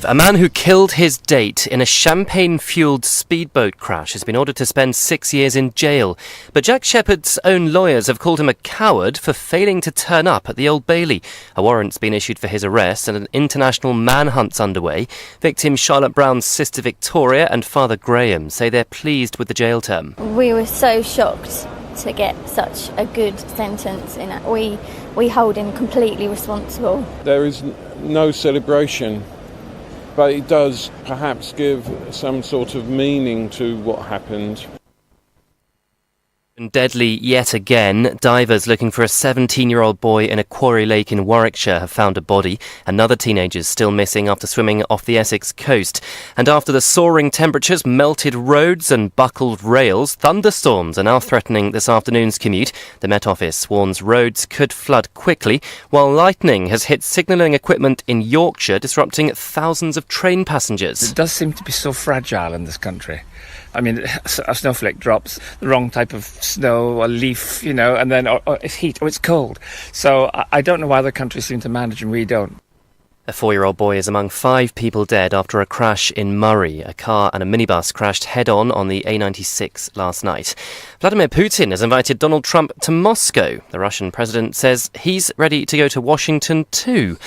A man who killed his date in a champagne-fueled speedboat crash has been ordered to spend 6 years in jail. But Jack Shepherd's own lawyers have called him a coward for failing to turn up at the Old Bailey. A warrant's been issued for his arrest and an international manhunt's underway. Victim Charlotte Brown's sister Victoria and father Graham say they're pleased with the jail term. We were so shocked to get such a good sentence. We hold him completely responsible. There is no celebration, but it does perhaps give some sort of meaning to what happened. Deadly yet again. Divers looking for a 17-year-old boy in a quarry lake in Warwickshire have found a body. Another teenager's still missing after swimming off the Essex coast. And after the soaring temperatures, melted roads and buckled rails, thunderstorms are now threatening this afternoon's commute. The Met Office warns roads could flood quickly, while lightning has hit signalling equipment in Yorkshire, disrupting thousands of train passengers. It does seem to be so fragile in this country. I mean, a snowflake drops, the wrong type of snow, a leaf, and then or it's heat or it's cold. So I don't know why other countries seem to manage and we don't. A 4-year-old boy is among 5 people dead after a crash in Murray. A car and a minibus crashed head-on the A96 last night. Vladimir Putin has invited Donald Trump to Moscow. The Russian president says he's ready to go to Washington too.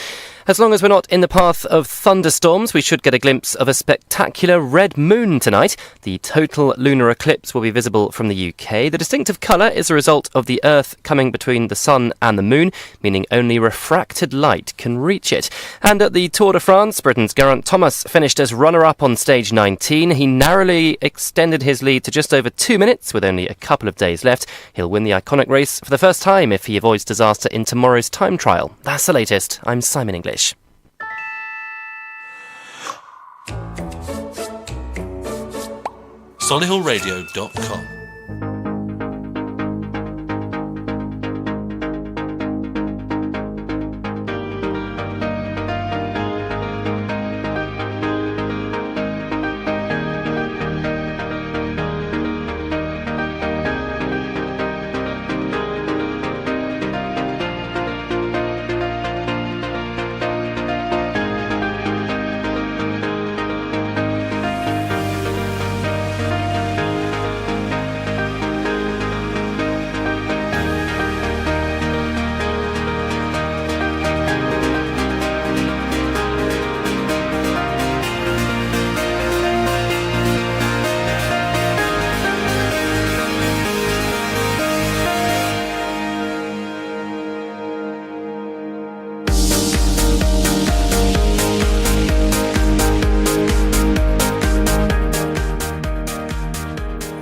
As long as we're not in the path of thunderstorms, we should get a glimpse of a spectacular red moon tonight. The total lunar eclipse will be visible from the UK. The distinctive colour is a result of the Earth coming between the sun and the moon, meaning only refracted light can reach it. And at the Tour de France, Britain's Geraint Thomas finished as runner-up on stage 19. He narrowly extended his lead to just over 2 minutes with only a couple of days left. He'll win the iconic race for the first time if he avoids disaster in tomorrow's time trial. That's the latest. I'm Simon English. Solihullradio.com.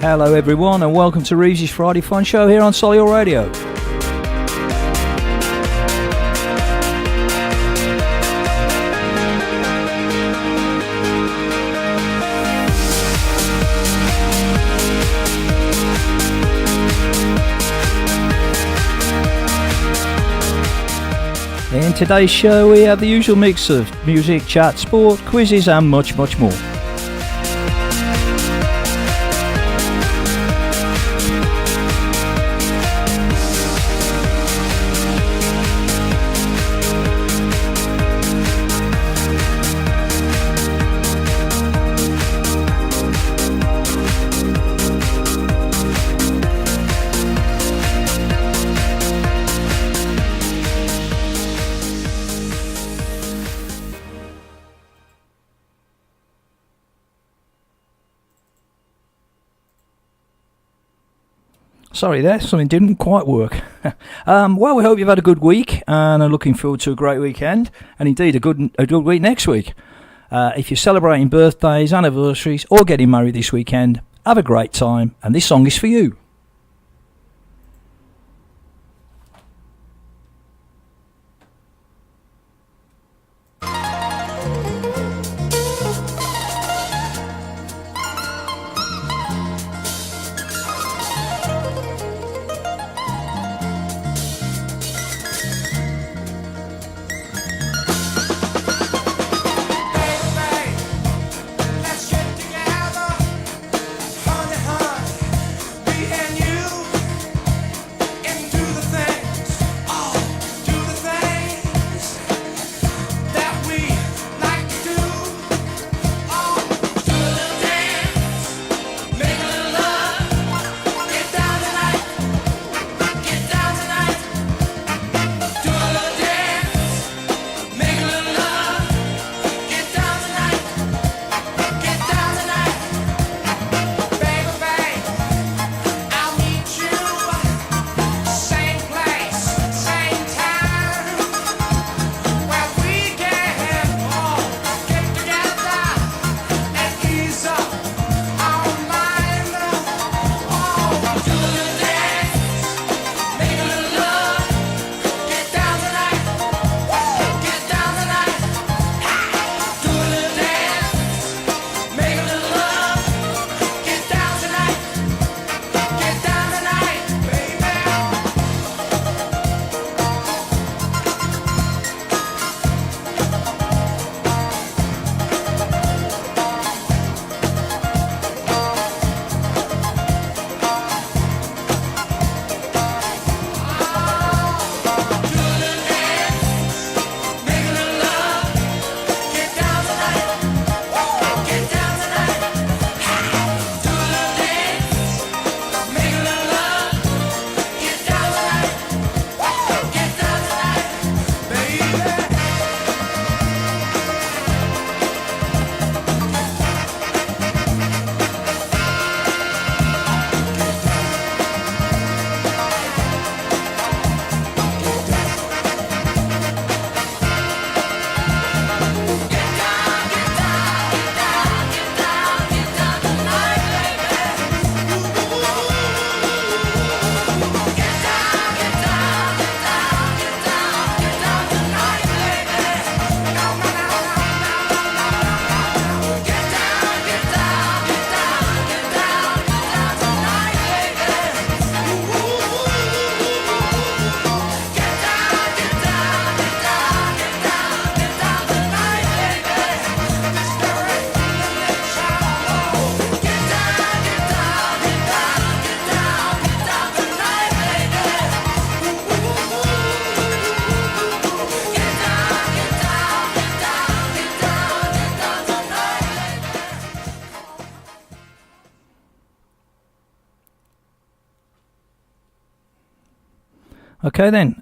Hello everyone and welcome to Reevesy's Friday Fun Show here on Solihull Radio. In today's show we have the usual mix of music, chat, sport, quizzes and much more. Sorry there, something didn't quite work. Well, we hope you've had a good week and are looking forward to a great weekend, and indeed a good week next week. If you're celebrating birthdays, anniversaries, or getting married this weekend, have a great time, and this song is for you. Let's get together, honey, honey. Okay then.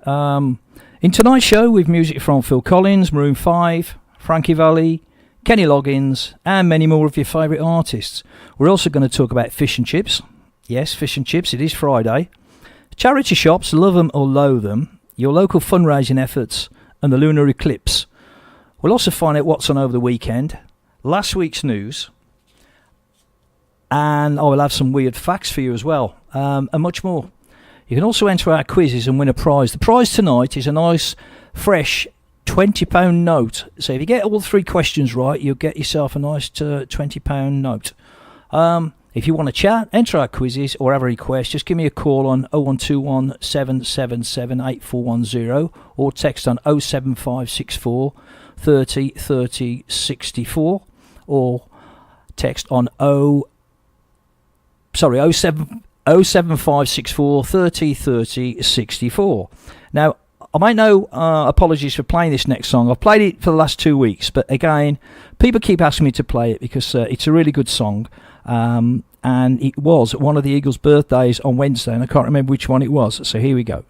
In tonight's show, with music from Phil Collins, Maroon 5, Frankie Valli, Kenny Loggins, and many more of your favourite artists. We're also going to talk about fish and chips. Yes, fish and chips, it is Friday. Charity shops, love them or loathe them. Your local fundraising efforts and the lunar eclipse. We'll also find out what's on over the weekend, last week's news, and I will have some weird facts for you as well, and much more. You can also enter our quizzes and win a prize. The prize tonight is a nice, fresh £20 note. So if you get all 3 questions right, you'll get yourself a nice £20 note. If you want to chat, enter our quizzes or have a request, just give me a call on 0121 777 8410 or text on 07564 30 30 64 or text on 07564 30 30 64. Now, I might know, apologies for playing this next song. I've played it for the last 2 weeks, but again, people keep asking me to play it because it's a really good song. And it was one of the Eagles' birthdays on Wednesday, and I can't remember which one it was. So here we go.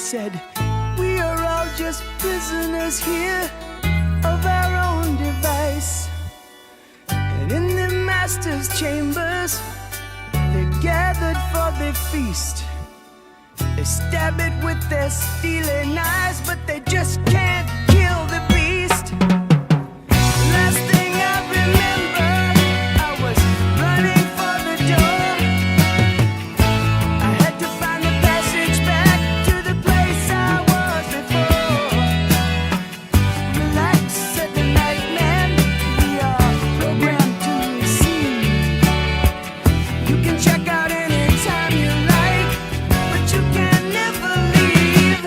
said, we are all just prisoners here of our own device. And in the master's chambers, they gathered for the feast. They stab it with their steely knives, but they just can't kill the beast. Last thing I remember, I was running for the door. I had to find the passage back to the place I was before. Relax, said the nightman, we are programmed to receive. You can check out anytime you like, but you can never leave.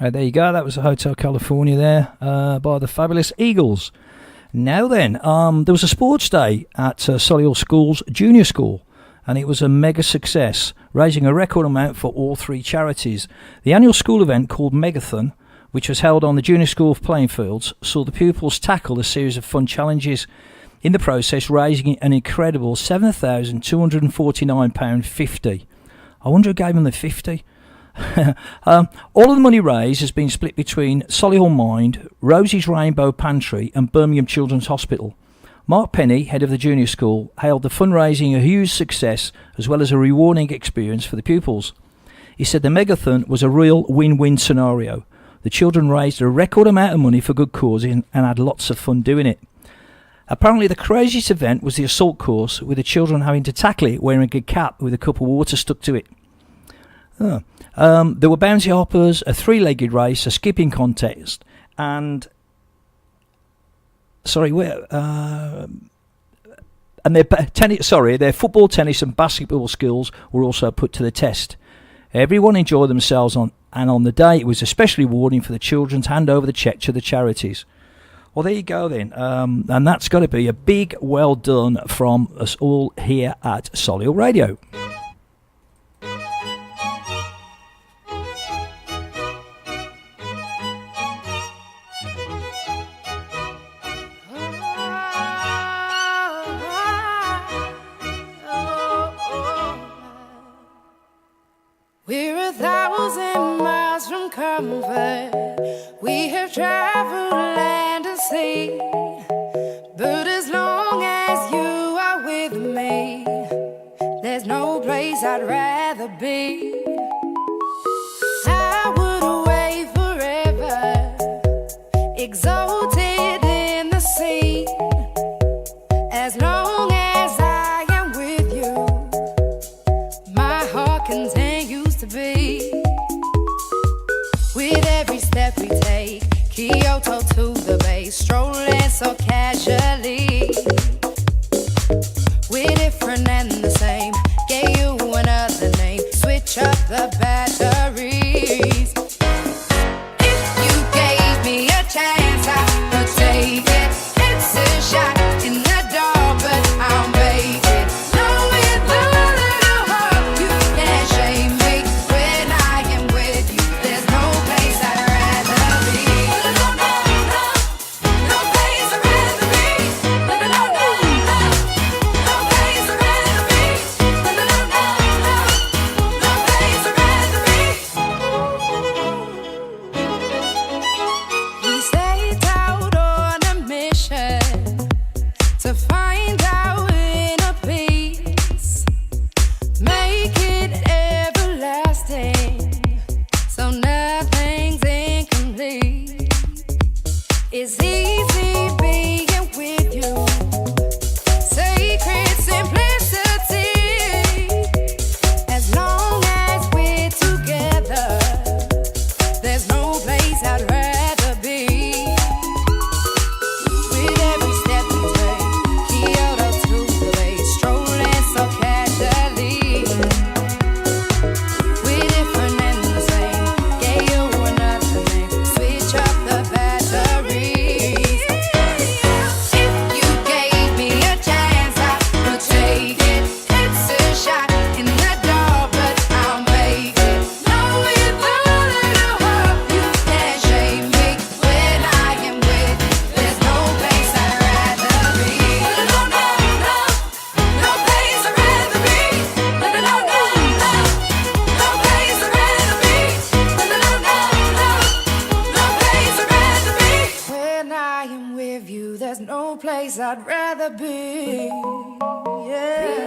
There you go. That was the Hotel California there by the fabulous Eagles. Now then, there was a sports day at Solihull School's junior school, and it was a mega success, raising a record amount for all three charities. The annual school event called Megathon, which was held on the junior school playing fields, saw the pupils tackle a series of fun challenges, in the process raising an incredible £7,249.50. I wonder who gave them the 50. All of the money raised has been split between Solihull Mind, Rosie's Rainbow Pantry and Birmingham Children's Hospital. Mark Penny, head of the junior school, hailed the fundraising a huge success as well as a rewarding experience for the pupils. He said the megathon was a real win-win scenario. The children raised a record amount of money for good causes and had lots of fun doing it. Apparently the craziest event was the assault course, with the children having to tackle it wearing a cap with a cup of water stuck to it. There were bouncy hoppers, a three-legged race, a skipping contest, and their football, tennis, and basketball skills were also put to the test. Everyone enjoyed themselves on the day. It was especially rewarding for the children to hand over the cheque to the charities. Well, there you go then, and that's got to be a big well done from us all here at Solihull Radio. We're 1,000 miles from comfort. We have traveled land and sea. But as long as you are with me, there's no place I'd rather be. I would away forever, exalted in the sea. As long as I am with you, my heart continues to beat. With every step we take, Kyoto to the bay, strolling so casually. We're different and the place I'd rather be. Yeah.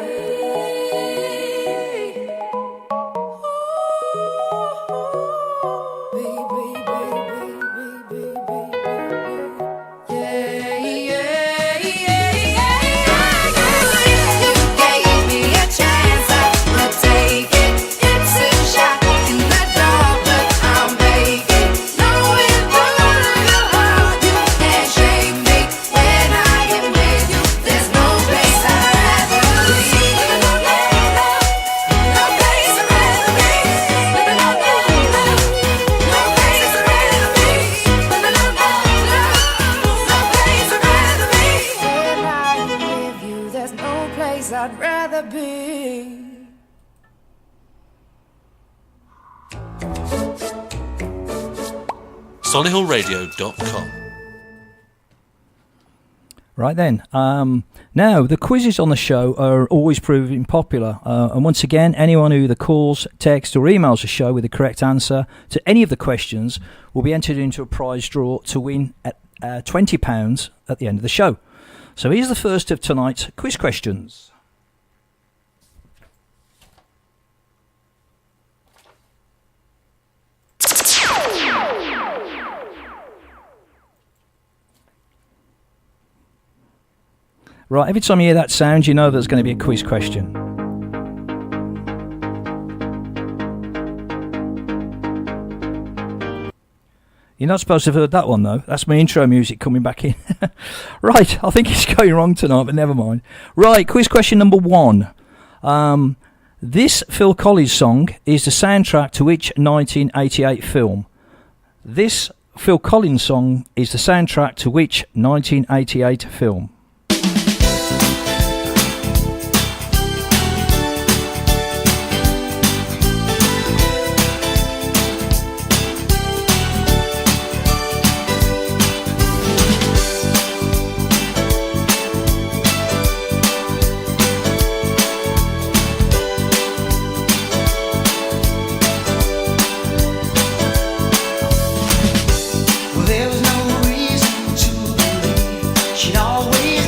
I'd rather be. Solihullradio.com. Right then, now the quizzes on the show are always proving popular, and once again, anyone who either calls, texts or emails the show with the correct answer to any of the questions will be entered into a prize draw to win at £20 at the end of the show. So here's the first of tonight's quiz questions. Right, every time you hear that sound, you know there's going to be a quiz question. You're not supposed to have heard that one, though. That's my intro music coming back in. Right, I think it's going wrong tonight, but never mind. Right, quiz question number 1. This Phil Collins song is the soundtrack to which 1988 film? This Phil Collins song is the soundtrack to which 1988 film? There was no reason to believe she'd always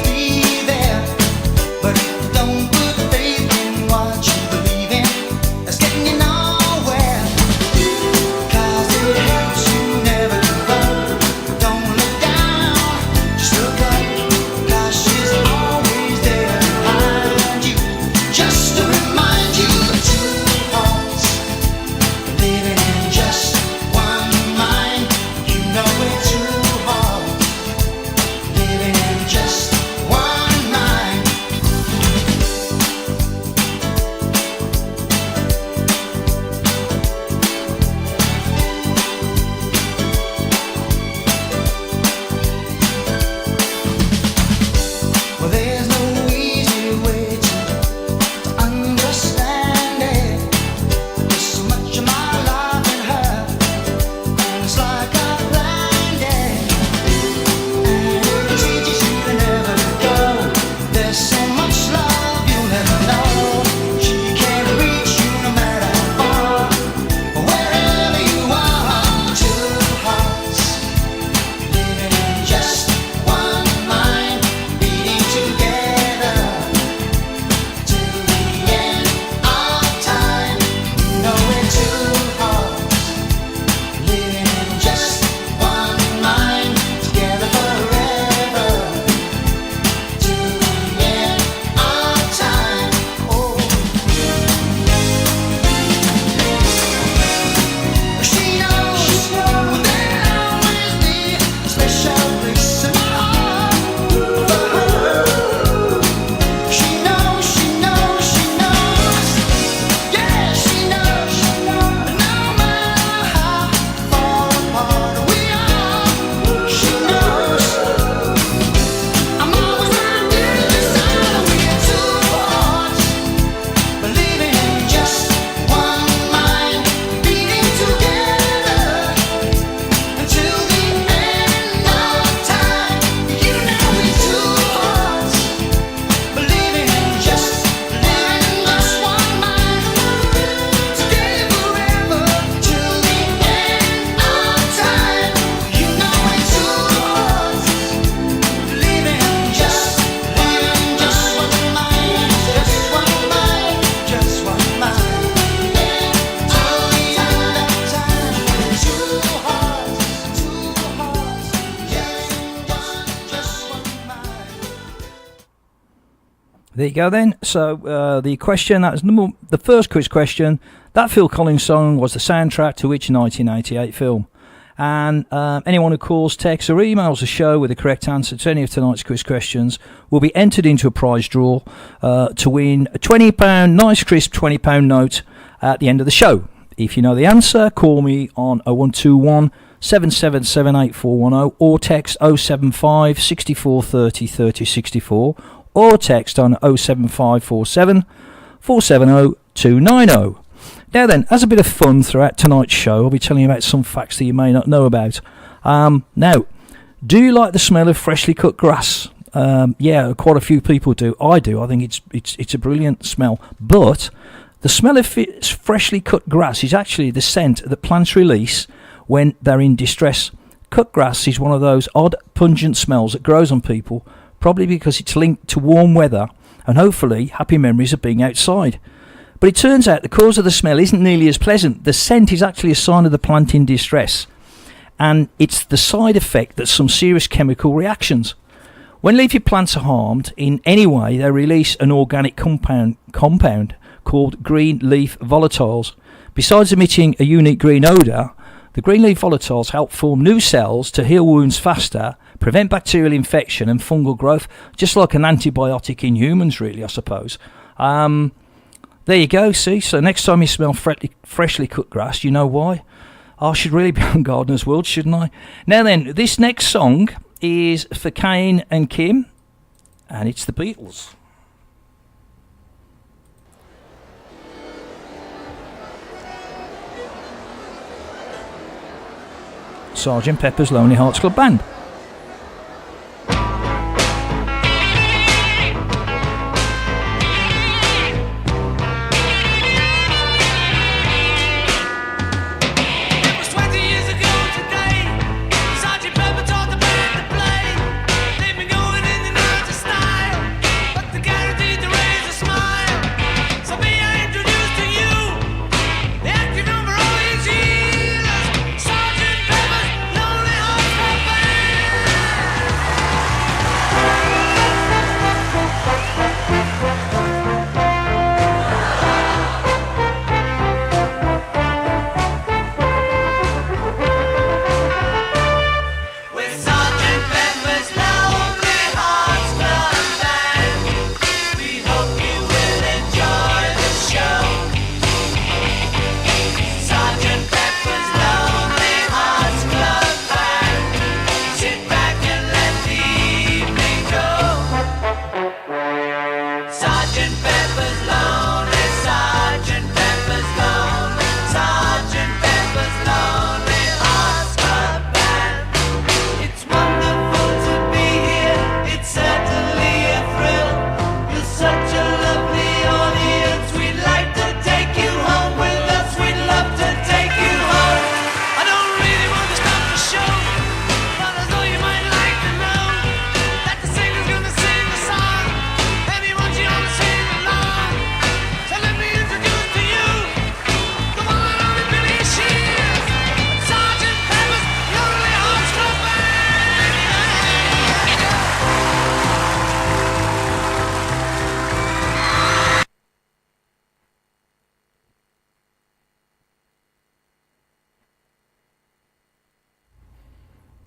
There you go then. So the question, the first quiz question, that Phil Collins song was the soundtrack to which 1988 film? And anyone who calls, texts or emails the show with the correct answer to any of tonight's quiz questions will be entered into a prize draw to win a £20, nice crisp £20 note at the end of the show. If you know the answer, call me on 0121 7778 or text 075 64 30 30 64 or text on 07547 470 290. Now then, as a bit of fun throughout tonight's show, I'll be telling you about some facts that you may not know about. Now, do you like the smell of freshly cut grass? Yeah, quite a few people do. I do. I think it's a brilliant smell. But the smell of freshly cut grass is actually the scent that plants release when they're in distress. Cut grass is one of those odd, pungent smells that grows on people, probably because it's linked to warm weather and hopefully happy memories of being outside. But it turns out the cause of the smell isn't nearly as pleasant. The scent is actually a sign of the plant in distress, and it's the side effect that's some serious chemical reactions. When leafy plants are harmed in any way, they release an organic compound called green leaf volatiles. Besides emitting a unique green odour, the green leaf volatiles help form new cells to heal wounds faster, prevent bacterial infection and fungal growth, just like an antibiotic in humans, really, I suppose. There you go, see? So next time you smell freshly cut grass, you know why. I should really be on Gardener's World, shouldn't I? Now then, this next song is for Kane and Kim, and it's the Beatles. Sgt. Pepper's Lonely Hearts Club Band.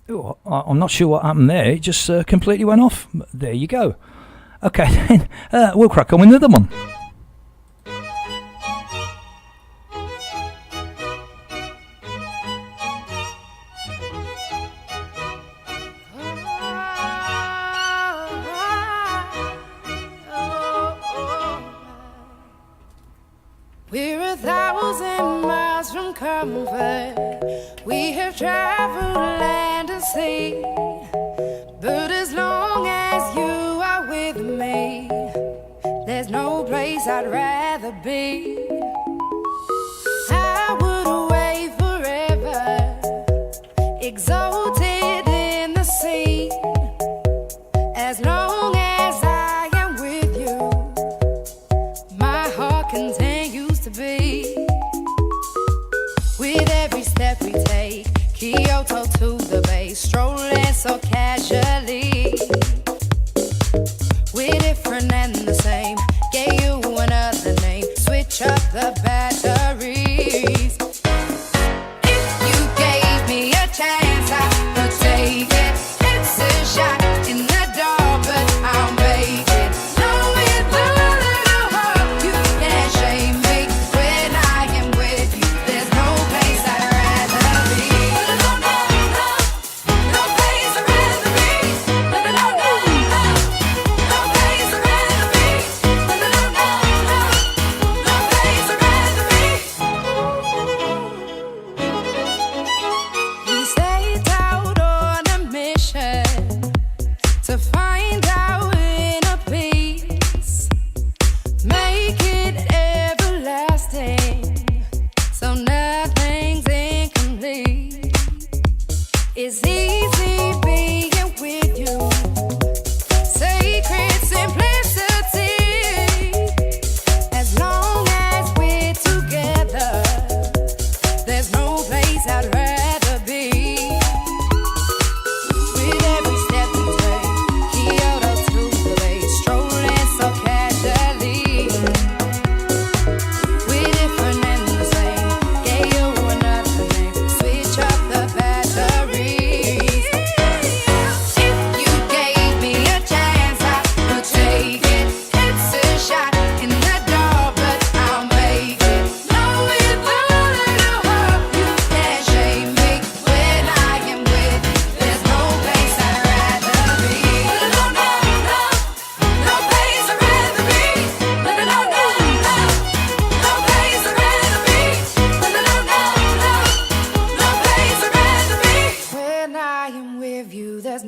Oh, I'm not sure what happened there. It just completely went off. There you go. Okay, then we'll crack on with another one. We're 1,000 miles from comfort. We have traveled land and sea. But as long as you are with me, there's no place I'd rather be. I would away forever, exalted in the sea. As long as I am with you, my heart continues to beat. With every step we take, Kyoto to the bay, strolling so casually. We're different and the same.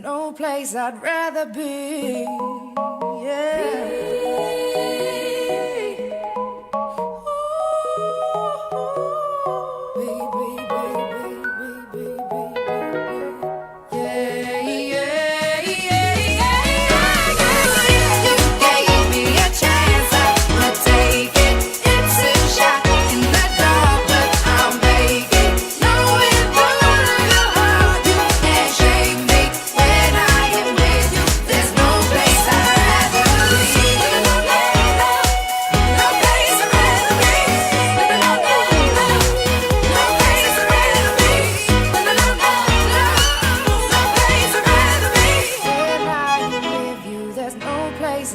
no place I'd rather be. Yeah.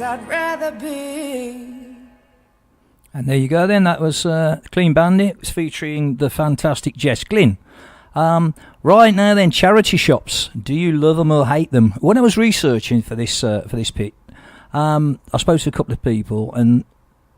I'd rather be. And there you go then, that was Clean Bandit. It was featuring the fantastic Jess Glynn. Right now then, charity shops. Do you love them or hate them? When I was researching for this bit, I spoke to a couple of people and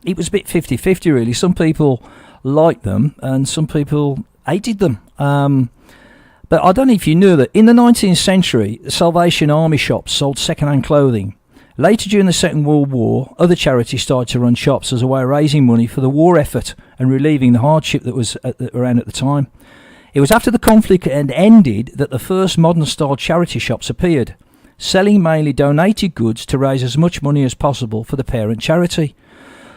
it was a bit 50-50 really. Some people liked them and some people hated them. But I don't know if you knew that in the 19th century, the Salvation Army shops sold second-hand clothing. Later, during the Second World War, other charities started to run shops as a way of raising money for the war effort and relieving the hardship that was around at the time. It was after the conflict had ended that the first modern-style charity shops appeared, selling mainly donated goods to raise as much money as possible for the parent charity.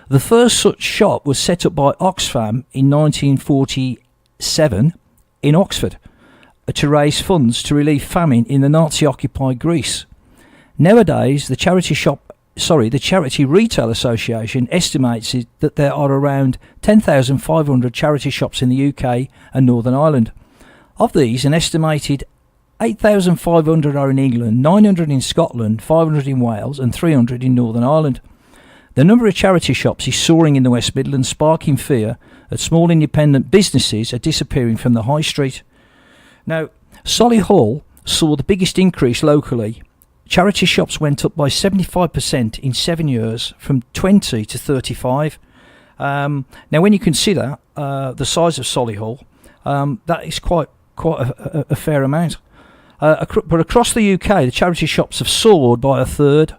The first such shop was set up by Oxfam in 1947 in Oxford to raise funds to relieve famine in the Nazi-occupied Greece. Nowadays, the Charity Retail Association estimates that there are around 10,500 charity shops in the UK and Northern Ireland. Of these, an estimated 8,500 are in England, 900 in Scotland, 500 in Wales and 300 in Northern Ireland. The number of charity shops is soaring in the West Midlands, sparking fear that small independent businesses are disappearing from the high street. Now, Solihull saw the biggest increase locally. Charity shops went up by 75% in 7 years, from 20 to 35. Now, when you consider the size of Solihull, that is quite a fair amount. But across the UK, the charity shops have soared by a third,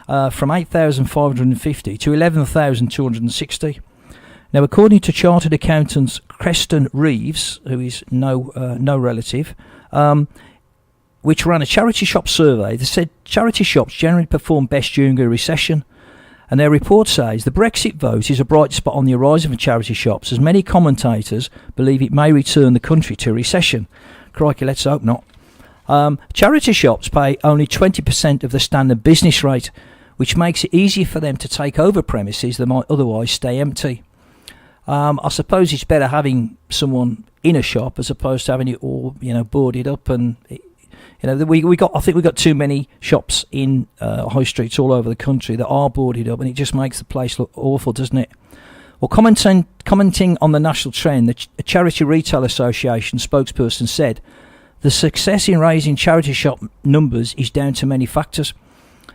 from 8,550 to 11,260. Now, according to chartered accountants Creston Reeves, who is no relative, which ran a charity shop survey, they said charity shops generally perform best during a recession. And their report says the Brexit vote is a bright spot on the horizon for charity shops, as many commentators believe it may return the country to a recession. Crikey, let's hope not. Charity shops pay only 20% of the standard business rate, which makes it easier for them to take over premises that might otherwise stay empty. I suppose it's better having someone in a shop as opposed to having it all, boarded up and... I think we got too many shops in high streets all over the country that are boarded up, and it just makes the place look awful, doesn't it? Well, commenting on the national trend, the Charity Retail Association spokesperson said, the success in raising charity shop numbers is down to many factors.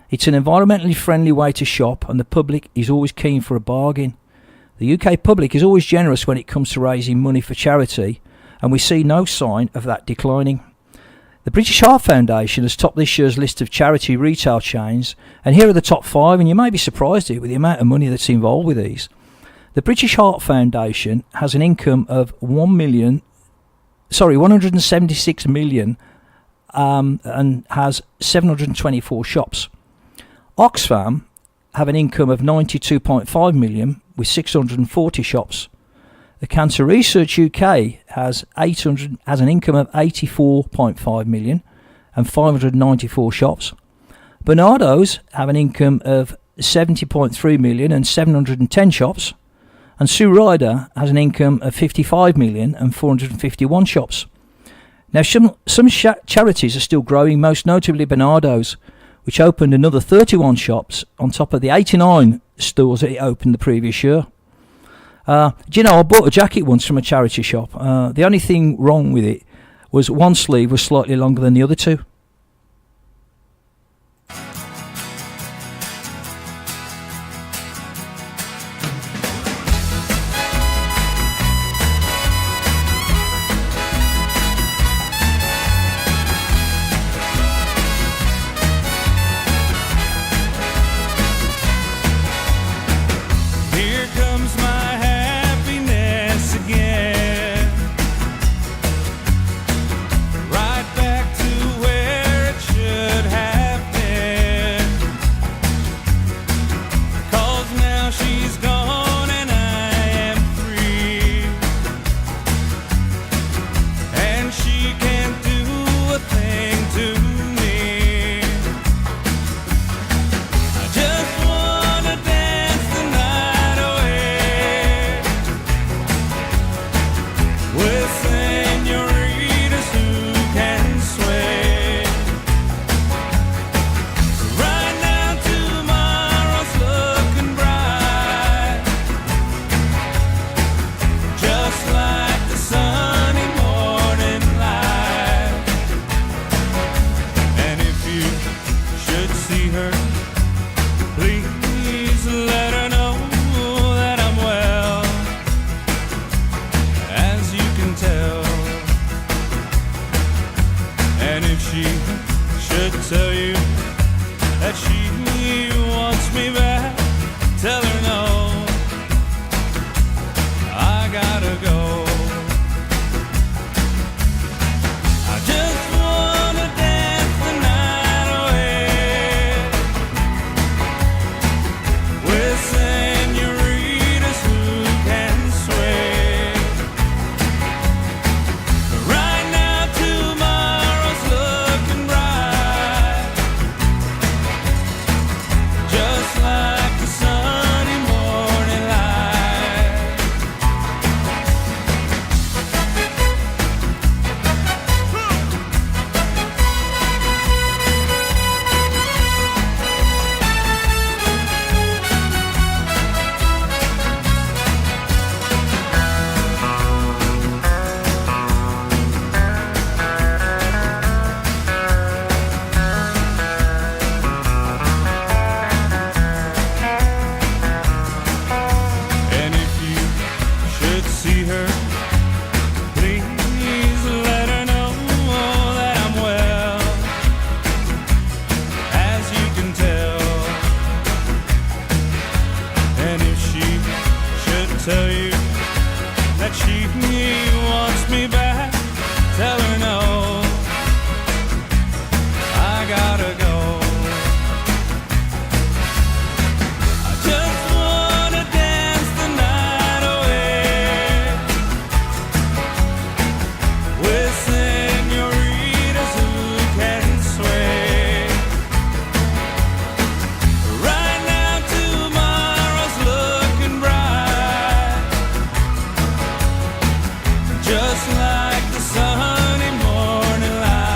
It's an environmentally friendly way to shop, and the public is always keen for a bargain. The UK public is always generous when it comes to raising money for charity, and we see no sign of that declining. The British Heart Foundation has topped this year's list of charity retail chains, and here are the top 5, and you may be surprised with the amount of money that's involved with these. The British Heart Foundation has an income of 176 million, and has 724 shops. Oxfam have an income of 92.5 million with 640 shops. The Cancer Research UK has an income of 84.5 million and 594 shops. Bernardo's have an income of 70.3 million and 710 shops. And Sue Ryder has an income of 55 million and 451 shops. Now, some charities are still growing, most notably Bernardo's, which opened another 31 shops on top of the 89 stores that it opened the previous year. I bought a jacket once from a charity shop. The only thing wrong with it was one sleeve was slightly longer than the other two. and she can't do a thing to me. I just wanna dance the night away with senoritas who can sway. Right now tomorrow's looking bright, just like the sunny morning light. And if you should see her, please let her know that I'm well, as you can tell. And if she should tell you that she wants me back, tell her no, I gotta go. I just wanna dance the night away with senoritas who can sway. Right now tomorrow's looking bright, just like the sunny morning light. And if you should see her, please let her know that I'm well, as you can tell. And if she should tell you that she wants me back, tell her no, I gotta go. I just wanna dance the night away with senoritas who can sway. Right now tomorrow's looking bright, just like the sunny morning light.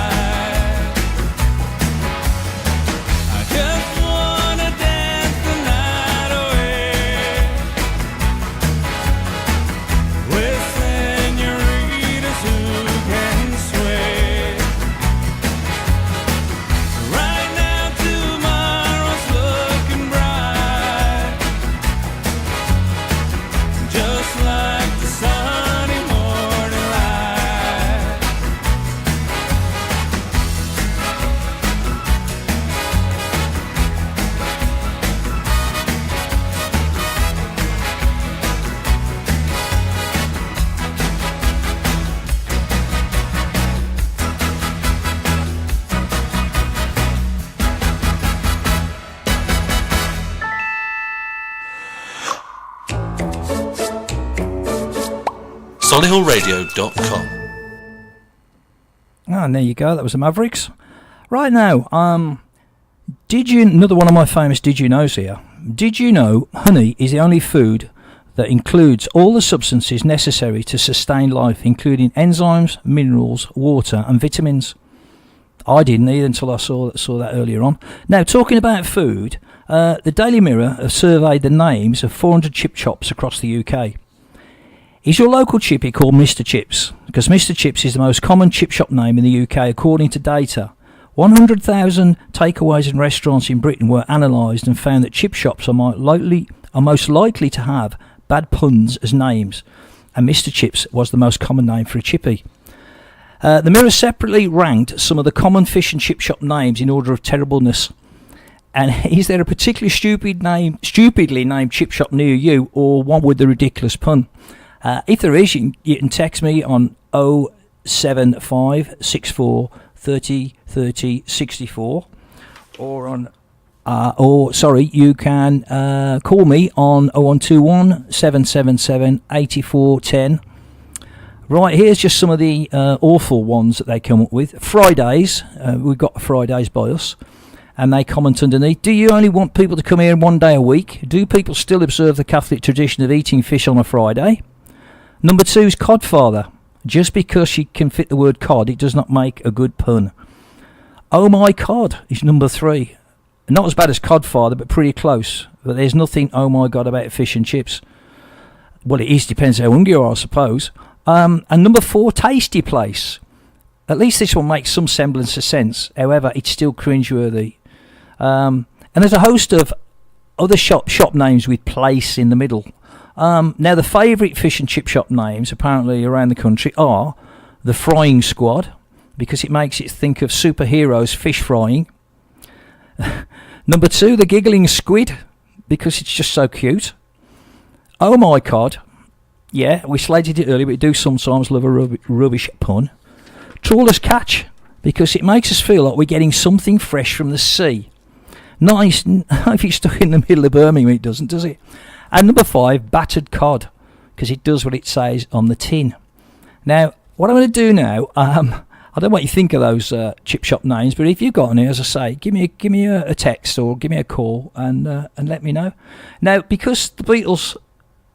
I just wanna dance the night away with senoritas who can sway. Right now tomorrow's looking bright, just like the sunny morning light. solihullradio.com. And there you go. That was the Mavericks. Right now, another one of my famous did you knows here. Did you know honey is the only food that includes all the substances necessary to sustain life, including enzymes, minerals, water, and vitamins? I didn't either until I saw that earlier on. Now, talking about food, the Daily Mirror have surveyed the names of 400 chip shops across the UK. Is your local chippy called Mr. Chips? Because Mr. Chips is the most common chip shop name in the UK according to data. 100,000 takeaways and restaurants in Britain were analysed and found that chip shops are most likely to have bad puns as names, and Mr. Chips was the most common name for a chippy. The Mirror separately ranked some of the common fish and chip shop names in order of terribleness. And is there a particularly stupidly named chip shop near you, or one with the ridiculous pun? If there is, you can text me on 075 64 30 30 64, or on you can call me on 0121 777 8410. Right, here's just some of the awful ones that they come up with. Fridays, we've got Fridays by us, and they comment underneath, do you only want people to come here 1 day a week? Do people still observe the Catholic tradition of eating fish on a Friday? Number 2 is Codfather. Just because you can fit the word cod, it does not make a good pun. Oh my cod is number 3. Not as bad as Codfather, but pretty close. But there's nothing oh my god about fish and chips. Well, it is, depends how hungry you are, I suppose. And number 4, Tasty Place. At least this one makes some semblance of sense. However, it's still cringeworthy. And there's a host of other shop names with place in the middle. Now, the favourite fish and chip shop names, apparently, around the country are the Frying Squad, because it makes it think of superheroes fish frying. Number 2, the Giggling Squid, because it's just so cute. Oh my cod. Yeah, we slated it earlier, but we do sometimes love a rubbish pun. Trawler's Catch, because it makes us feel like we're getting something fresh from the sea. Nice, if it's stuck in the middle of Birmingham, it doesn't, does it? And number 5, Battered Cod, because it does what it says on the tin. Now, what I'm going to do now, I don't know what you think of those chip shop names, but if you've got any, as I say, give me a text or give me a call and let me know. Now, because the Beatles'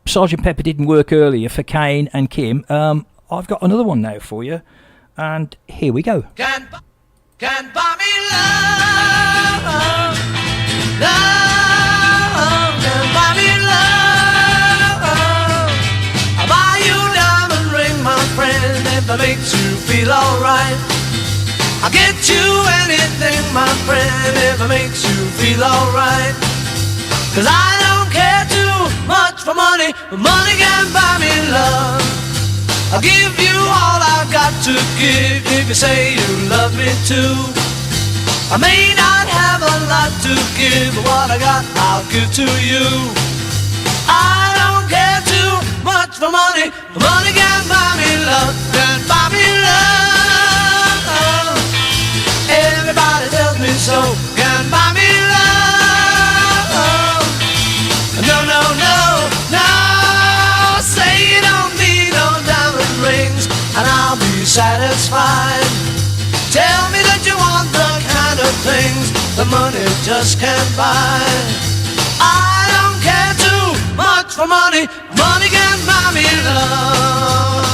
Sgt. Pepper didn't work earlier for Kane and Kim, I've got another one now for you, and here we go. Can buy me love, love, can buy me love. I'll buy you a diamond ring, my friend, if that makes you feel alright. I'll get you anything, my friend, if it makes you feel alright. 'Cause I don't care too much for money, but money can buy me love. I'll give you all I've got to give if you say you love me too. I may not have a lot to give, but what I got I'll give to you. I don't care too much for money, but money can buy me love, can buy me love. Everybody tells me so, can buy me love. No, no, no, no, say you don't need no diamond rings and I'll be satisfied. Tell me that you want the kind of things that money just can't buy. I don't care too much for money, money can buy me love.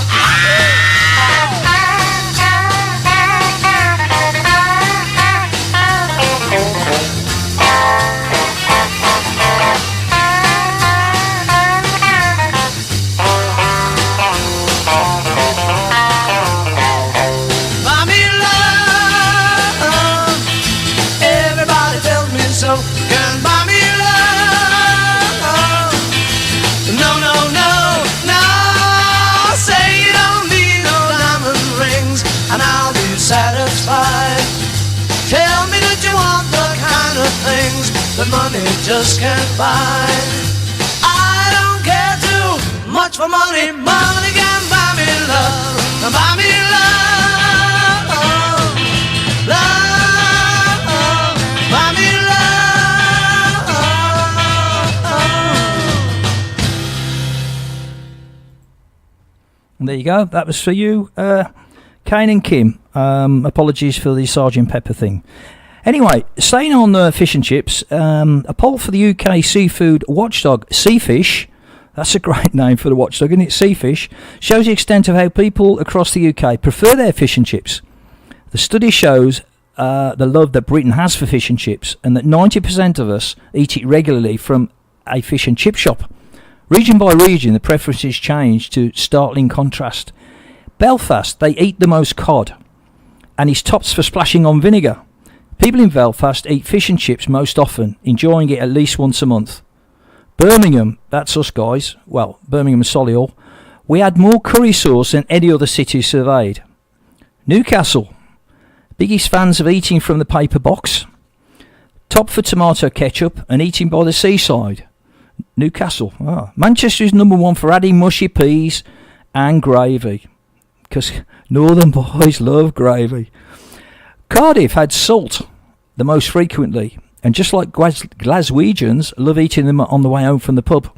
That money just can't buy. I don't care too much for money, money can buy me love, buy me love, love, buy me love. And there you go, that was for you, Kane and Kim. Apologies for the Sgt. Pepper thing. Anyway, staying on fish and chips, a poll for the UK seafood watchdog, Seafish, that's a great name for the watchdog, isn't it? Seafish, shows the extent of how people across the UK prefer their fish and chips. The study shows the love that Britain has for fish and chips, and that 90% of us eat it regularly from a fish and chip shop. Region by region, the preferences change to startling contrast. Belfast, they eat the most cod, and is tops for splashing on vinegar. People in Belfast eat fish and chips most often, enjoying it at least once a month. Birmingham, that's us guys, well, Birmingham and Solihull, we had more curry sauce than any other city surveyed. Newcastle, biggest fans of eating from the paper box. Top for tomato ketchup and eating by the seaside. Newcastle. Manchester is number 1 for adding mushy peas and gravy, because northern boys love gravy. Cardiff had salt the most frequently, and just like Glaswegians love eating them on the way home from the pub.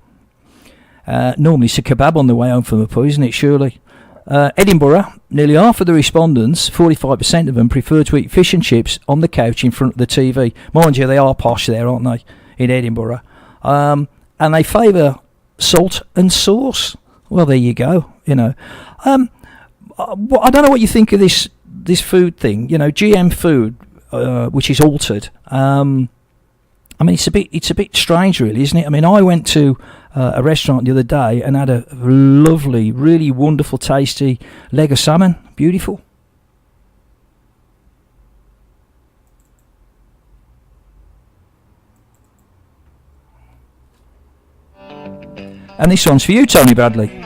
Normally it's a kebab on the way home from the pub, isn't it, surely? Edinburgh, nearly half of the respondents, 45% of them, prefer to eat fish and chips on the couch in front of the TV. Mind you, they are posh there, aren't they, in Edinburgh? And they favour salt and sauce. Well, there you go. You know, I don't know what you think of this food thing. You know, GM food, which is altered. I mean, it's a bit strange, really, isn't it? I mean, I went to a restaurant the other day and had a lovely, really wonderful, tasty leg of salmon. Beautiful. And this one's for you, Tony Bradley.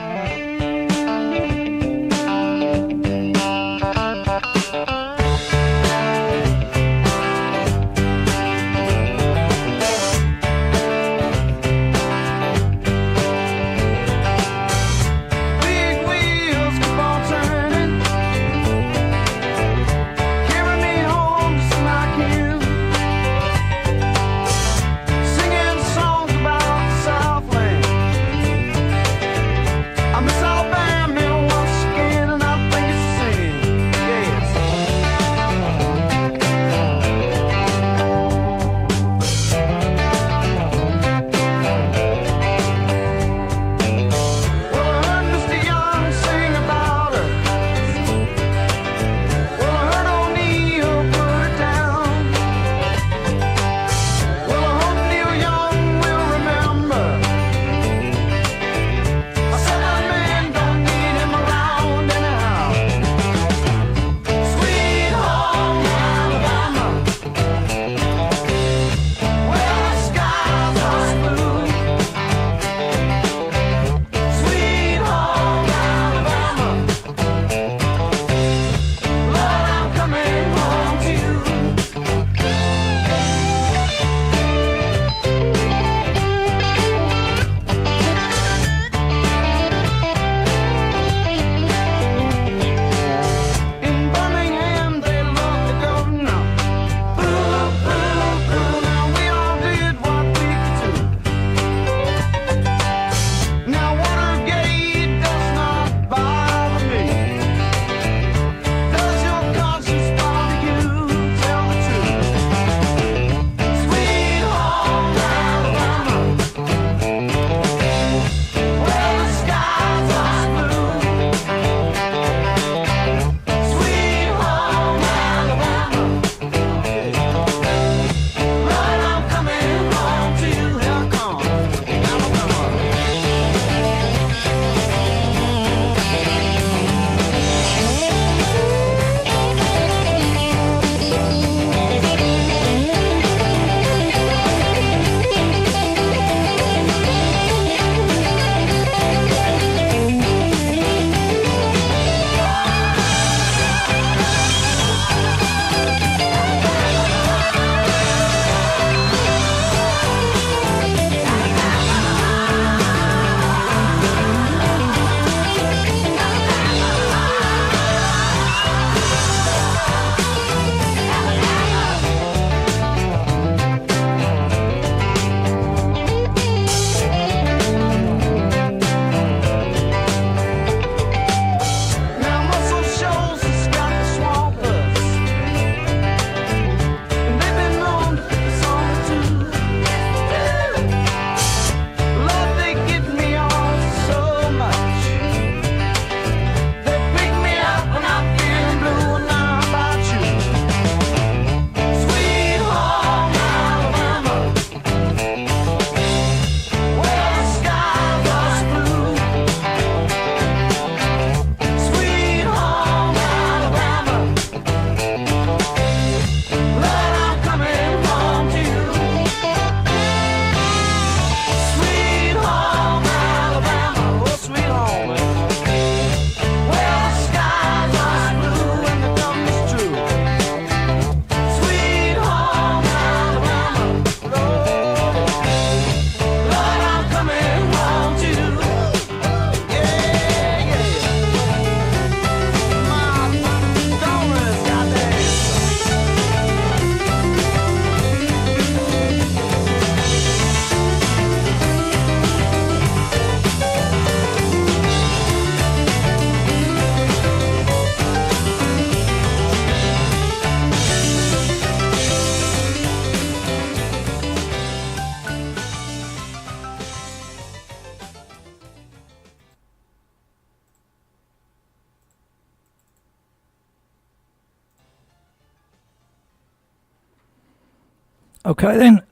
Okay then.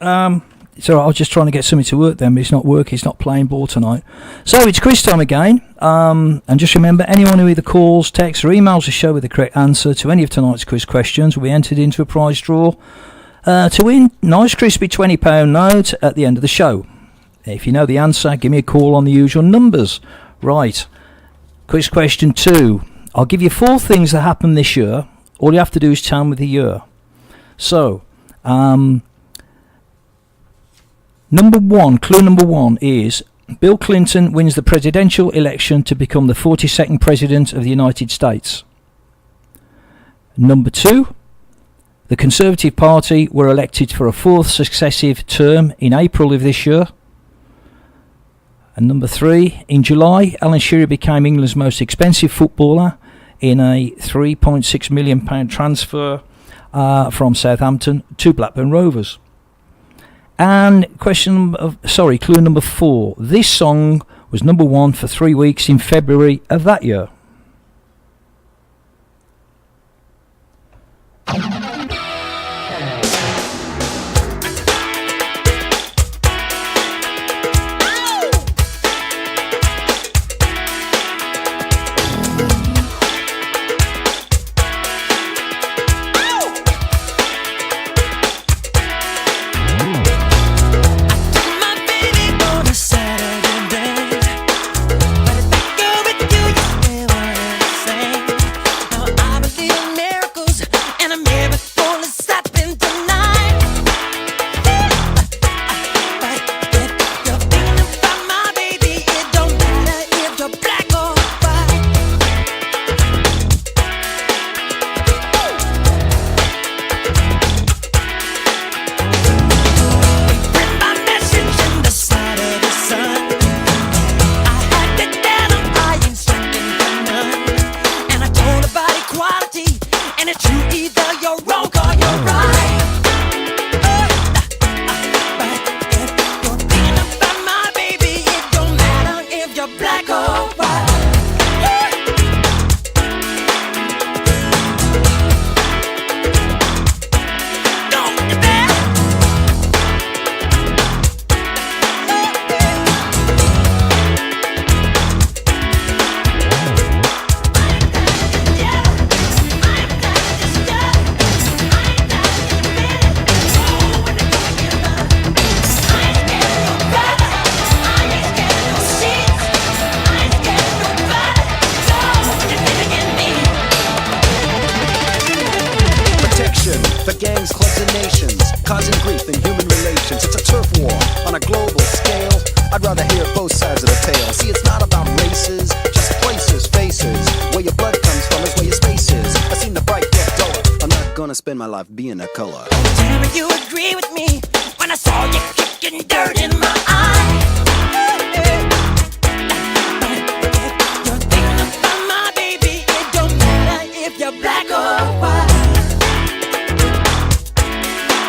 So I was just trying to get something to work then, but it's not working. It's not playing ball tonight. So it's quiz time again. And just remember, anyone who either calls, texts, or emails the show with the correct answer to any of tonight's quiz questions will be entered into a prize draw to win nice crispy £20 note at the end of the show. If you know the answer, give me a call on the usual numbers. Right. Quiz question 2. I'll give you 4 things that happened this year. All you have to do is tell me the year. So, clue number 1 is Bill Clinton wins the presidential election to become the 42nd president of the United States. Number 2, the Conservative Party were elected for a 4th successive term in April of this year. And number 3, in July, Alan Shearer became England's most expensive footballer in a £3.6 million transfer from Southampton to Blackburn Rovers. And clue number 4. This song was number 1 for 3 weeks in February of that year. Spend my life being a color. Tell me you agree with me when I saw you kicking dirt in my eye. You're thinking about my baby. It don't matter if you're black or white.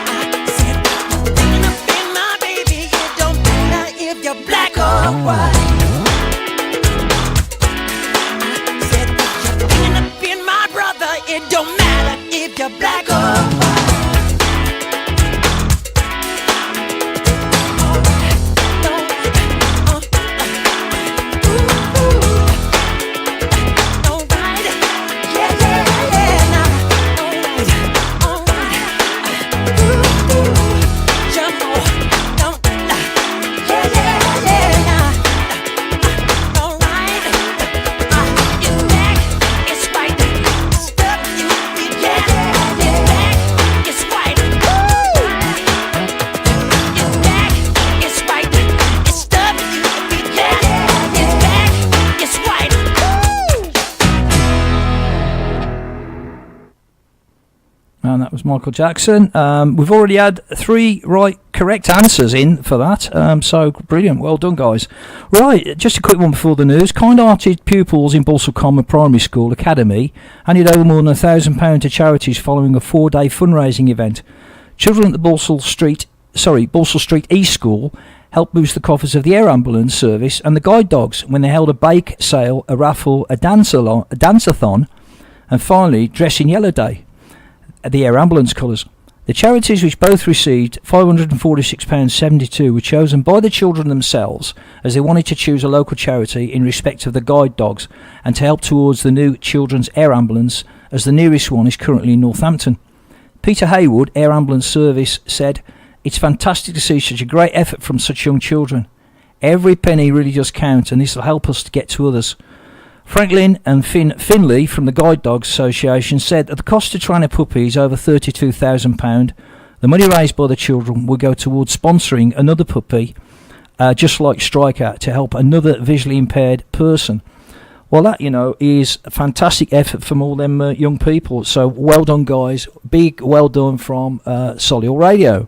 I said you're thinking about my baby. It don't matter if you're black or white. I said you're thinking about my brother. It don't matter if you're black or white. And that was Michael Jackson. We've already had 3 correct answers in for that. So brilliant. Well done, guys. Right, just a quick one before the news. Kind-hearted pupils in Balsall Common Primary School Academy handed over more than £1,000 to charities following a 4-day fundraising event. Children at the Balsall Street East School helped boost the coffers of the air ambulance service and the guide dogs when they held a bake sale, a raffle, a dance-a-thon, and finally Dress in Yellow Day. The air ambulance colours. The charities, which both received £546.72, were chosen by the children themselves as they wanted to choose a local charity in respect of the guide dogs and to help towards the new Children's Air Ambulance, as the nearest one is currently in Northampton. Peter Haywood, Air Ambulance Service, said, "It's fantastic to see such a great effort from such young children. Every penny really does count, and this will help us to get to others." Franklin and Finley from the Guide Dogs Association said that the cost to train a puppy is over £32,000. The money raised by the children will go towards sponsoring another puppy, just like Striker, to help another visually impaired person. Well, that, is a fantastic effort from all them young people. So well done, guys. Big well done from Solihull Radio.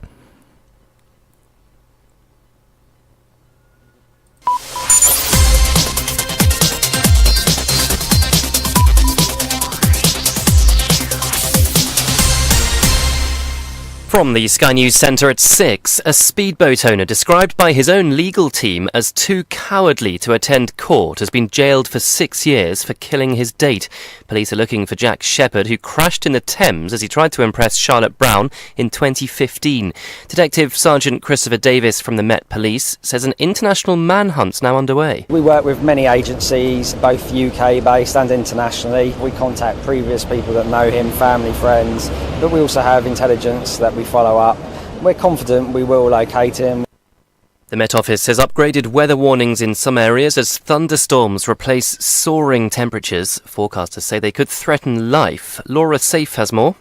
From the Sky News Centre at 6, a speedboat owner described by his own legal team as too cowardly to attend court has been jailed for 6 years for killing his date. Police are looking for Jack Shepherd, who crashed in the Thames as he tried to impress Charlotte Brown in 2015. Detective Sergeant Christopher Davis from the Met Police says an international manhunt's now underway. We work with many agencies, both UK-based and internationally. We contact previous people that know him, family, friends, but we also have intelligence that we follow up. We're confident we will locate him. The Met Office has upgraded weather warnings in some areas as thunderstorms replace soaring temperatures. Forecasters say they could threaten life. Laura Safe has more.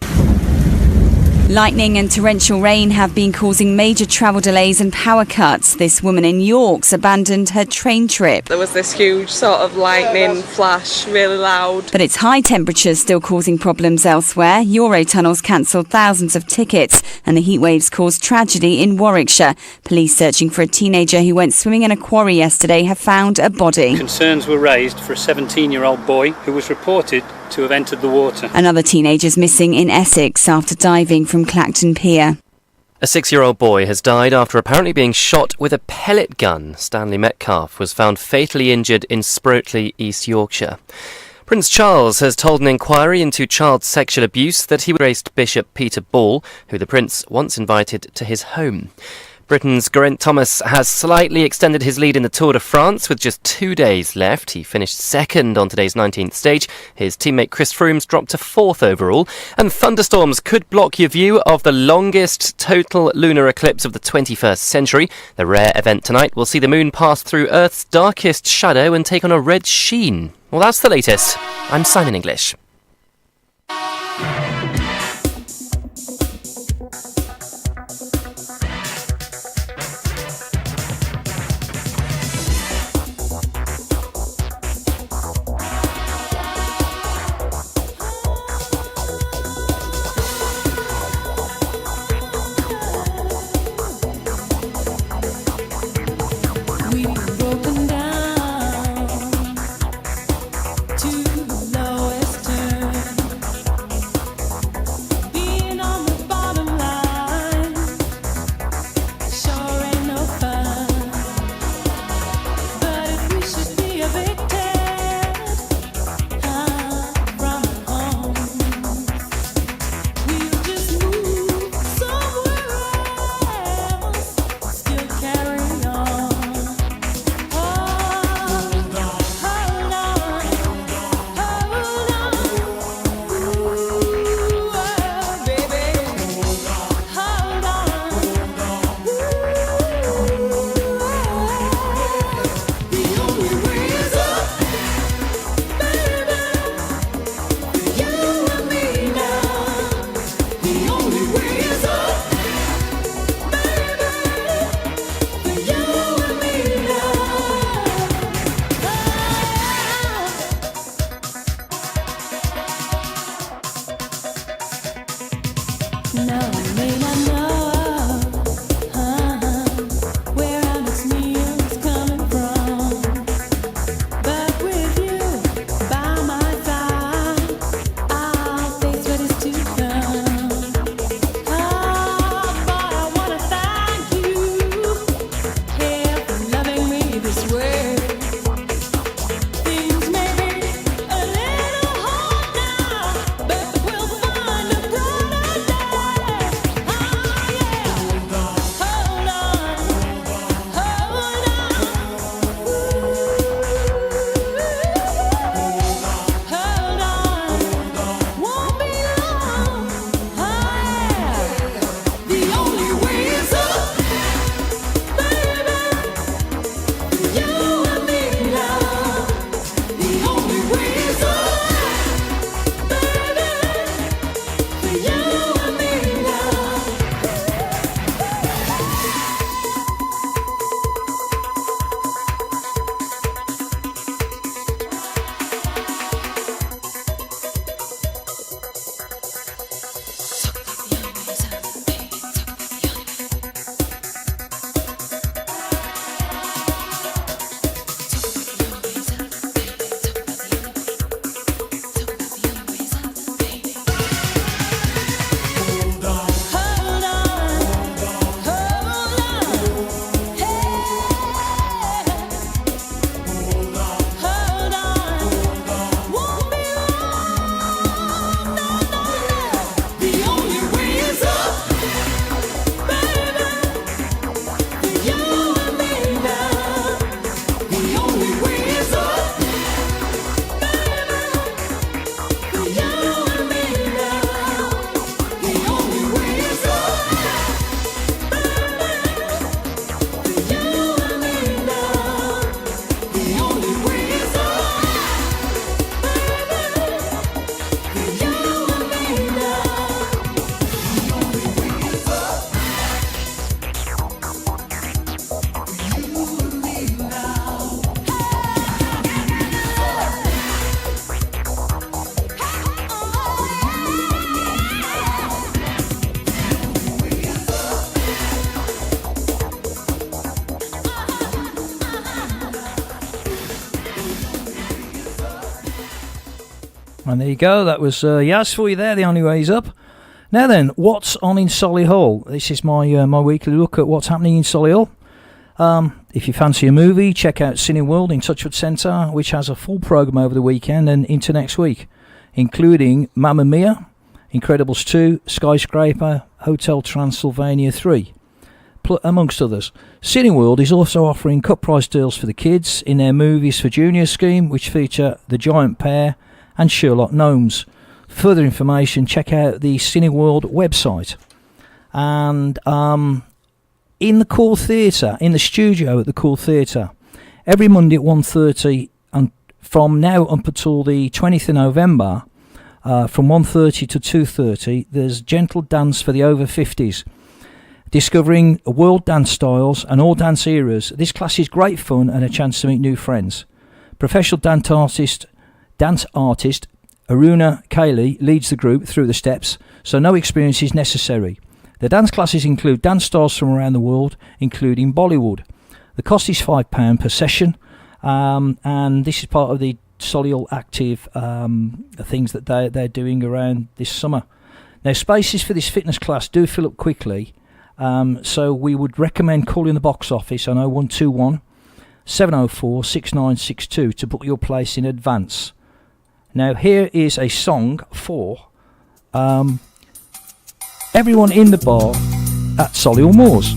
Lightning and torrential rain have been causing major travel delays and power cuts. This woman in York's abandoned her train trip. There was this huge sort of lightning flash, really loud. But it's high temperatures still causing problems elsewhere. Eurotunnels cancelled thousands of tickets and the heatwaves caused tragedy in Warwickshire. Police searching for a teenager who went swimming in a quarry yesterday have found a body. Concerns were raised for a 17-year-old boy who was reported to have entered the water. Another teenager's missing in Essex after diving from Clacton Pier. A 6-year-old boy has died after apparently being shot with a pellet gun. Stanley Metcalf was found fatally injured in Sprotely, East Yorkshire. Prince Charles has told an inquiry into child sexual abuse that he embraced Bishop Peter Ball, who the Prince once invited to his home. Britain's Geraint Thomas has slightly extended his lead in the Tour de France with just 2 days left. He finished second on today's 19th stage. His teammate Chris Froome's dropped to 4th overall. And thunderstorms could block your view of the longest total lunar eclipse of the 21st century. The rare event tonight will see the moon pass through Earth's darkest shadow and take on a red sheen. Well, that's the latest. I'm Simon English. And there you go. That was Yaz for you there. The only way is up. Now then, what's on in Solihull? This is my my weekly look at what's happening in Solihull. If you fancy a movie, check out Cineworld in Touchwood Centre, which has a full programme over the weekend and into next week, including Mamma Mia, Incredibles 2, Skyscraper, Hotel Transylvania 3, amongst others. Cineworld is also offering cut price deals for the kids in their Movies for Juniors scheme, which feature The Giant Pear and Sherlock Gnomes. For further information, check out the Cineworld website. And in the Core Theatre, in the studio at the Core Theatre, every Monday at 1:30, and from now up until the 20th of November, from 1:30 to 2:30, there's gentle dance for the over 50s. Discovering world dance styles and all dance eras, this class is great fun and a chance to meet new friends. Professional dance artist Aruna Kaylee leads the group through the steps, so no experience is necessary. The dance classes include dance styles from around the world, including Bollywood. The cost is £5 per session, and this is part of the Solihull Active things that they're doing around this summer. Now, spaces for this fitness class do fill up quickly, so we would recommend calling the box office on 0121 704 6962 to book your place in advance. Now, here is a song for everyone in the bar at Solihull Moors.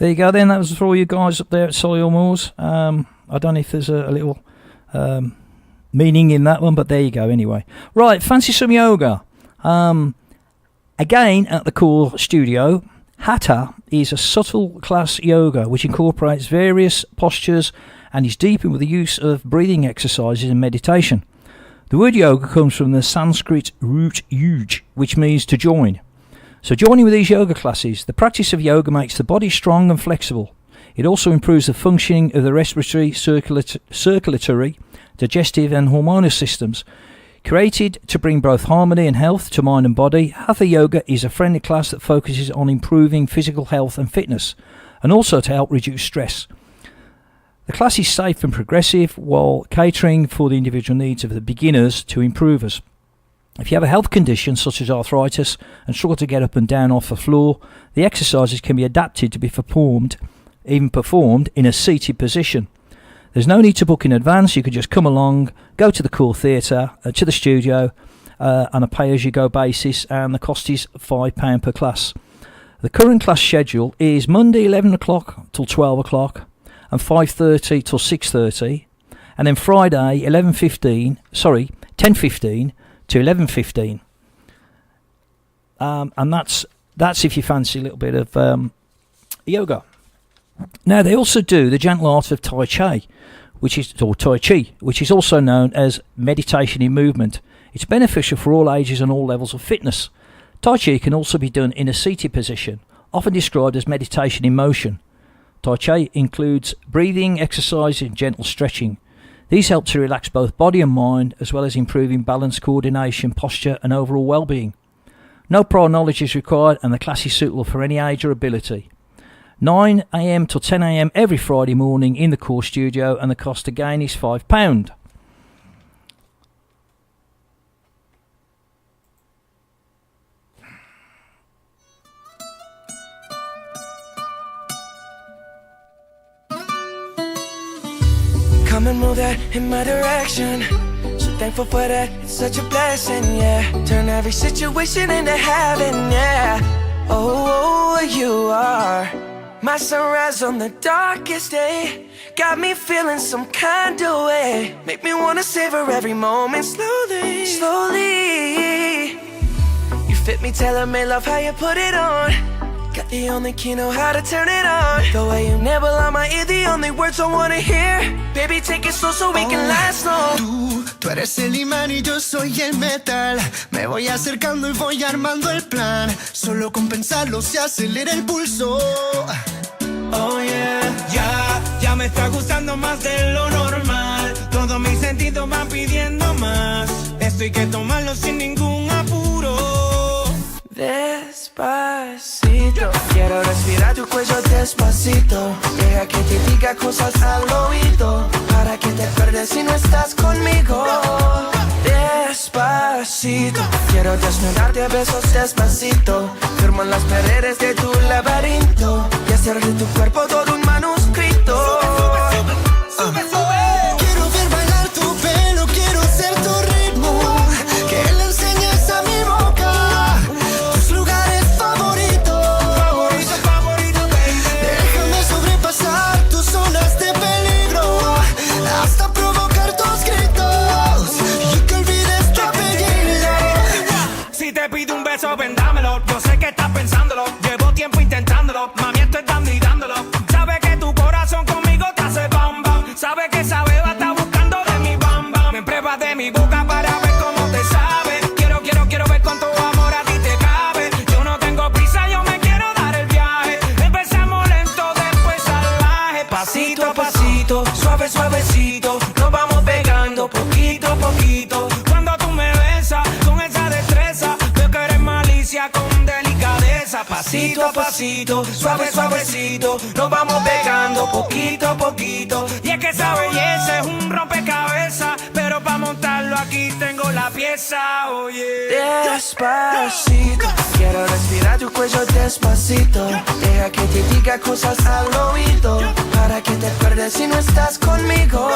There you go then, that was for all you guys up there at Solihull Moors. I don't know if there's a little meaning in that one, but there you go anyway. Right, fancy some yoga. Again at the Core Studio, Hatha is a subtle class yoga which incorporates various postures and is deepened with the use of breathing exercises and meditation. The word yoga comes from the Sanskrit root yuj, which means to join. So joining with these yoga classes, the practice of yoga makes the body strong and flexible. It also improves the functioning of the respiratory, circulatory, digestive and hormonal systems. Created to bring both harmony and health to mind and body, Hatha Yoga is a friendly class that focuses on improving physical health and fitness, and also to help reduce stress. The class is safe and progressive while catering for the individual needs of the beginners to improvers. If you have a health condition such as arthritis and struggle to get up and down off the floor, the exercises can be adapted to be performed in a seated position. There's no need to book in advance. You could just come along, go to the Core Theatre, to the studio on a pay-as-you-go basis, and the cost is £5 per class. The current class schedule is Monday 11 o'clock till 12 o'clock and 5:30 till 6:30, and then Friday 10:15 to 11:15. And that's if you fancy a little bit of yoga. Now, they also do the gentle art of Tai Chi, Tai Chi, which is also known as meditation in movement. It's beneficial for all ages and all levels of fitness. Tai Chi can also be done in a seated position, often described as meditation in motion. Tai Chi includes breathing, exercise and gentle stretching. These help to relax both body and mind, as well as improving balance, coordination, posture and overall well-being. No prior knowledge is required, and the class is suitable for any age or ability. 9 a.m. till 10 a.m. every Friday morning in the Core Studio, and the cost again is £5. Come and move that in my direction. So thankful for that, it's such a blessing, yeah. Turn every situation into heaven, yeah. Oh, you are my sunrise on the darkest day. Got me feeling some kind of way. Make me wanna savor every moment slowly, slowly. You fit me, tailor-made, love how you put it on. Got the only key, know how to turn it on. The way you nibble on my ear, the only words I wanna hear. Baby, take it slow so we can last long. Tú eres el imán y yo soy el metal. Me voy acercando y voy armando el plan. Solo con pensarlo se acelera el pulso. Oh yeah, ya me está gustando más de lo normal. Todos mis sentidos van pidiendo más. Esto hay que tomarlo sin ningún apuro. Despacito, quiero respirar tu cuello despacito. Deja que te diga cosas al oído, para que te acuerdes si no estás conmigo. Despacito, quiero desnudarte a besos despacito. Firmo en las paredes de tu laberinto y hacer de tu cuerpo todo un manuscrito. Sube, sube, sube. Quiero ver bailar tu pelo, quiero ser tu ritmo. Que le enseñes a mi boca tus lugares favoritos. Favorito, favorito, baby. Déjame sobrepasar tus zonas de peligro, hasta provocar tus gritos y que olvides tu apellido. Si te pido un beso, ven dámelo. Yo sé que estás pensándolo, llevo tiempo intentándolo. Mami, estoy dando y dándolo. Sabe que tu corazón conmigo te hace bam bam. Sabe que esa beba está buscando de mi bam bam. Me pruebas de mi boca para ver cómo te sabe. Quiero ver con tu amor a ti te cabe. Yo no tengo prisa, yo me quiero dar el viaje. Empezamos lento, después salvaje. Pasito a pasito, suave, suavecito. Nos vamos pegando poquito a poquito. Cuando tú me besas con esa destreza, veo que eres malicia con delicadeza. Pasito a pasito, suave, suavecito. Nos vamos pegando poquito a poquito. Y es que esa belleza es un rompecabezas, pero para montarlo aquí tengo la pieza, oye. Despacito, quiero respirar tu cuello despacito. Deja que te diga cosas al oído, para que te acuerdes si no estás conmigo.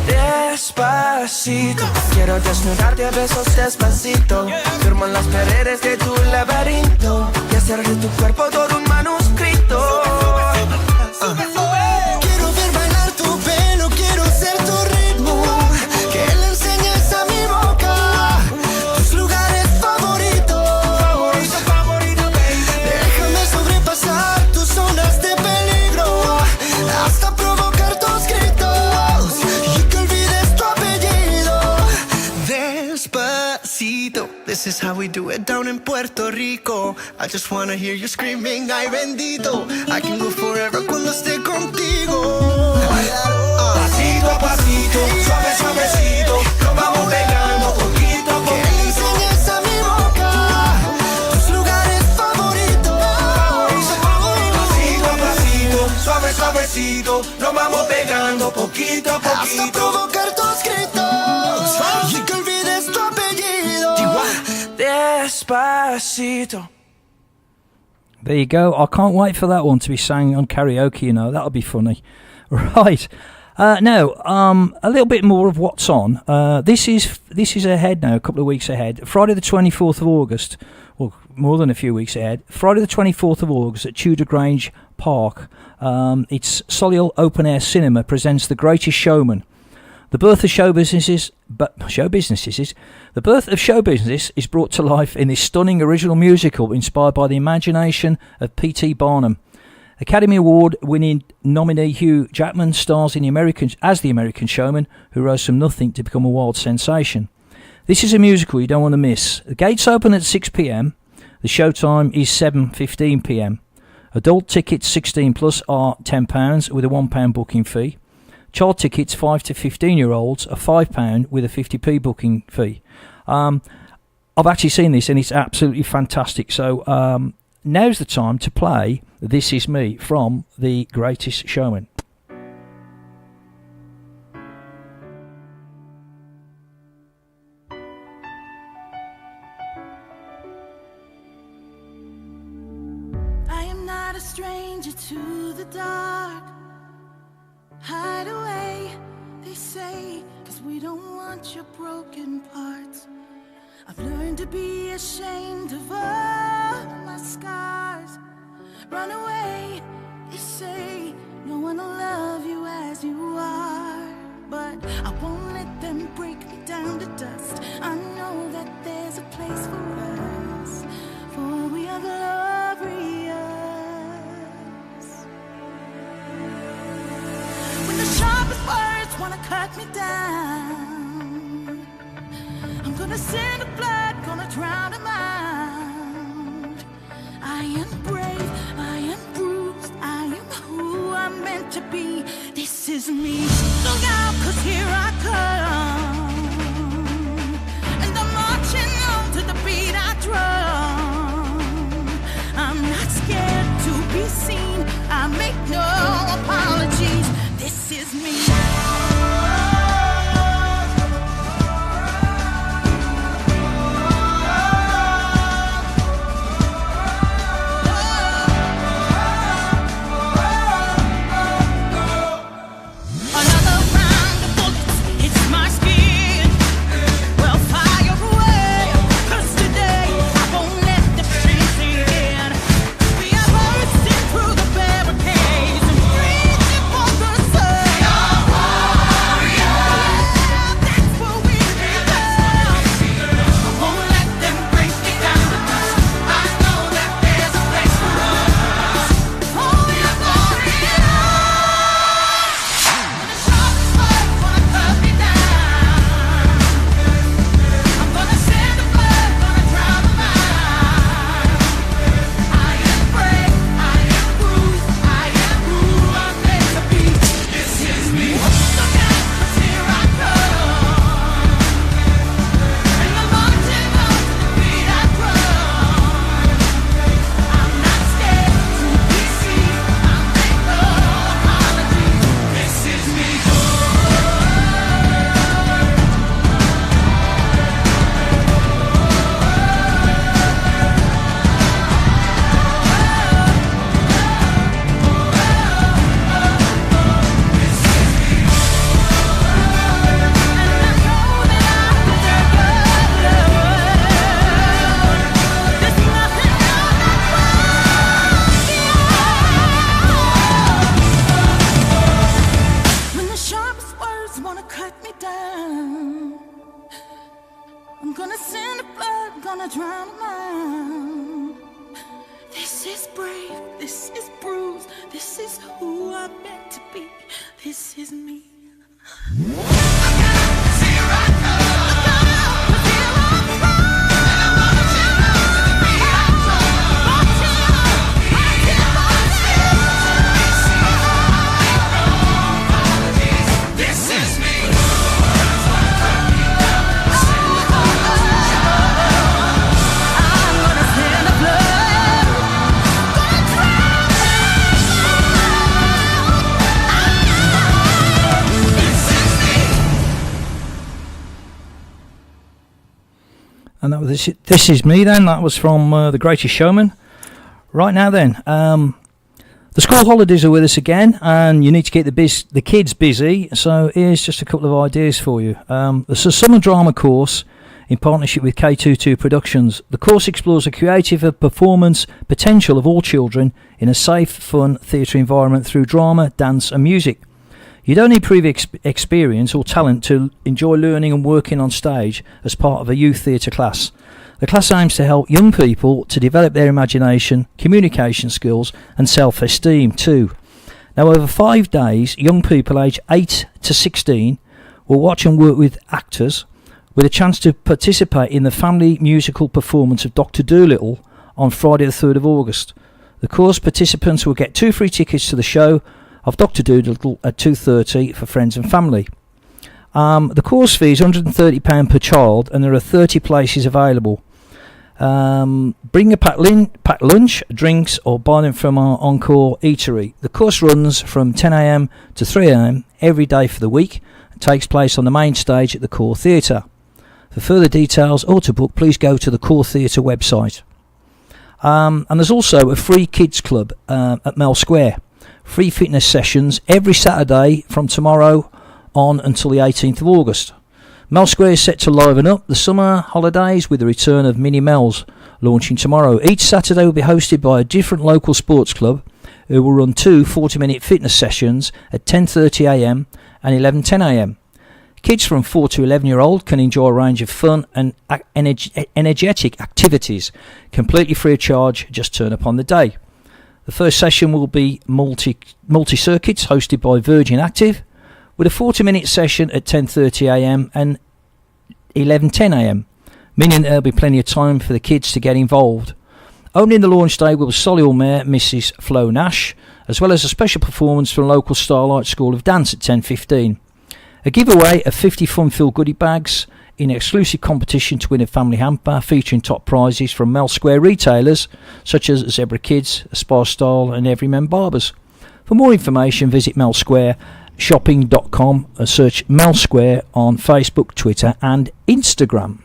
Despacito, quiero desnudarte a besos despacito. Firmo en las paredes de tu laberinto y hacer de tu cuerpo todo un manuscrito. Quiero ver bailar tu pelo, quiero ser tu ritmo. Que le enseñes a mi boca tus lugares favoritos. Favorito, favorito, baby. Déjame sobrepasar tus zonas de peligro, hasta provocar tus gritos y que olvides tu apellido. Despacito. Despacito, this is how we do it down in Puerto Rico. I just wanna hear you screaming, ay bendito. I can go forever cuando esté contigo. Pasito a pasito, suave suavecito, nos vamos pegando poquito a poquito. Que le enseñes a mi boca tus lugares favoritos. Pasito a pasito, suave suavecito, nos vamos pegando poquito a poquito. Hasta provocar tus gritos y que olvides tu apellido. Despacito. There you go. I can't wait for that one to be sang on karaoke, you know. That'll be funny. Right. Now, a little bit more of what's on. This is ahead now, a couple of weeks ahead. Friday the 24th of August, or more than a few weeks ahead. Friday the 24th of August at Tudor Grange Park. It's Solihull Open Air Cinema presents The Greatest Showman. The birth of show business is brought to life in this stunning original musical inspired by the imagination of P.T. Barnum. Academy Award-winning nominee Hugh Jackman stars in the American showman who rose from nothing to become a wild sensation. This is a musical you don't want to miss. The gates open at 6 p.m. The showtime is 7:15 p.m. Adult tickets 16 plus are £10 with a £1 booking fee. Child tickets 5 to 15-year-olds are £5 with a 50p booking fee. I've actually seen this and it's absolutely fantastic. So now's the time to play This Is Me from The Greatest Showman. I am not a stranger to the dark. Hide away, they say, 'cause we don't want your broken parts. I've learned to be ashamed of all my scars. Run away, they say, no one will love you as you are. But I won't let them break me down to dust. I know that there's a place for us, for we are glorious. When the sharpest words wanna cut me down, I'm gonna send a blood, gonna drown a mind. I am brave, I am bruised, I am who I'm meant to be. This is me. Look out, 'cause here I come, and I'm marching on to the beat I drum. I'm not scared to be seen, I make no apologies. This is me. This is me. Here I come. And that was This Is Me then. That was from The Greatest Showman. Right now then, the school holidays are with us again, and you need to keep the kids busy. So here's just a couple of ideas for you. There's a summer drama course in partnership with K22 Productions. The course explores the creative and performance potential of all children in a safe, fun theatre environment through drama, dance and music. You don't need previous experience or talent to enjoy learning and working on stage as part of a youth theatre class. The class aims to help young people to develop their imagination, communication skills and self-esteem too. Now, over 5 days, young people aged 8 to 16 will watch and work with actors with a chance to participate in the family musical performance of Dr. Dolittle on Friday the 3rd of August. The course participants will get 2 free tickets to the show of Dr. Dolittle at 2:30 for friends and family. The course fee is £130 per child, and there are 30 places available. Bring a packed lunch, drinks, or buy them from our Encore eatery. The course runs from 10 a.m. to 3 a.m. every day for the week and takes place on the main stage at the Core Theatre. For further details or to book, please go to the Core Theatre website. And there's also a free kids club at Mel Square. Free fitness sessions every Saturday from tomorrow on until the 18th of August. Mel Square is set to liven up the summer holidays with the return of Mini Mel's launching tomorrow. Each Saturday will be hosted by a different local sports club who will run 2 40-minute fitness sessions at 10:30 a.m. and 11:10 a.m. Kids from 4 to 11-year-old can enjoy a range of fun and energetic activities completely free of charge. Just turn up on the day. The first session will be multi-circuits hosted by Virgin Active with a 40-minute session at 10:30 a.m. and 11:10 a.m, meaning there'll be plenty of time for the kids to get involved. Opening the launch day will be Solihull Mayor Mrs Flo Nash, as well as a special performance from local Starlight School of Dance at 10:15. A giveaway of 50 fun-filled goodie bags in exclusive competition to win a family hamper featuring top prizes from Mel Square retailers such as Zebra Kids, Aspire Style and Everyman Barbers. For more information, visit melsquareshopping.com and search Mel Square on Facebook, Twitter and Instagram.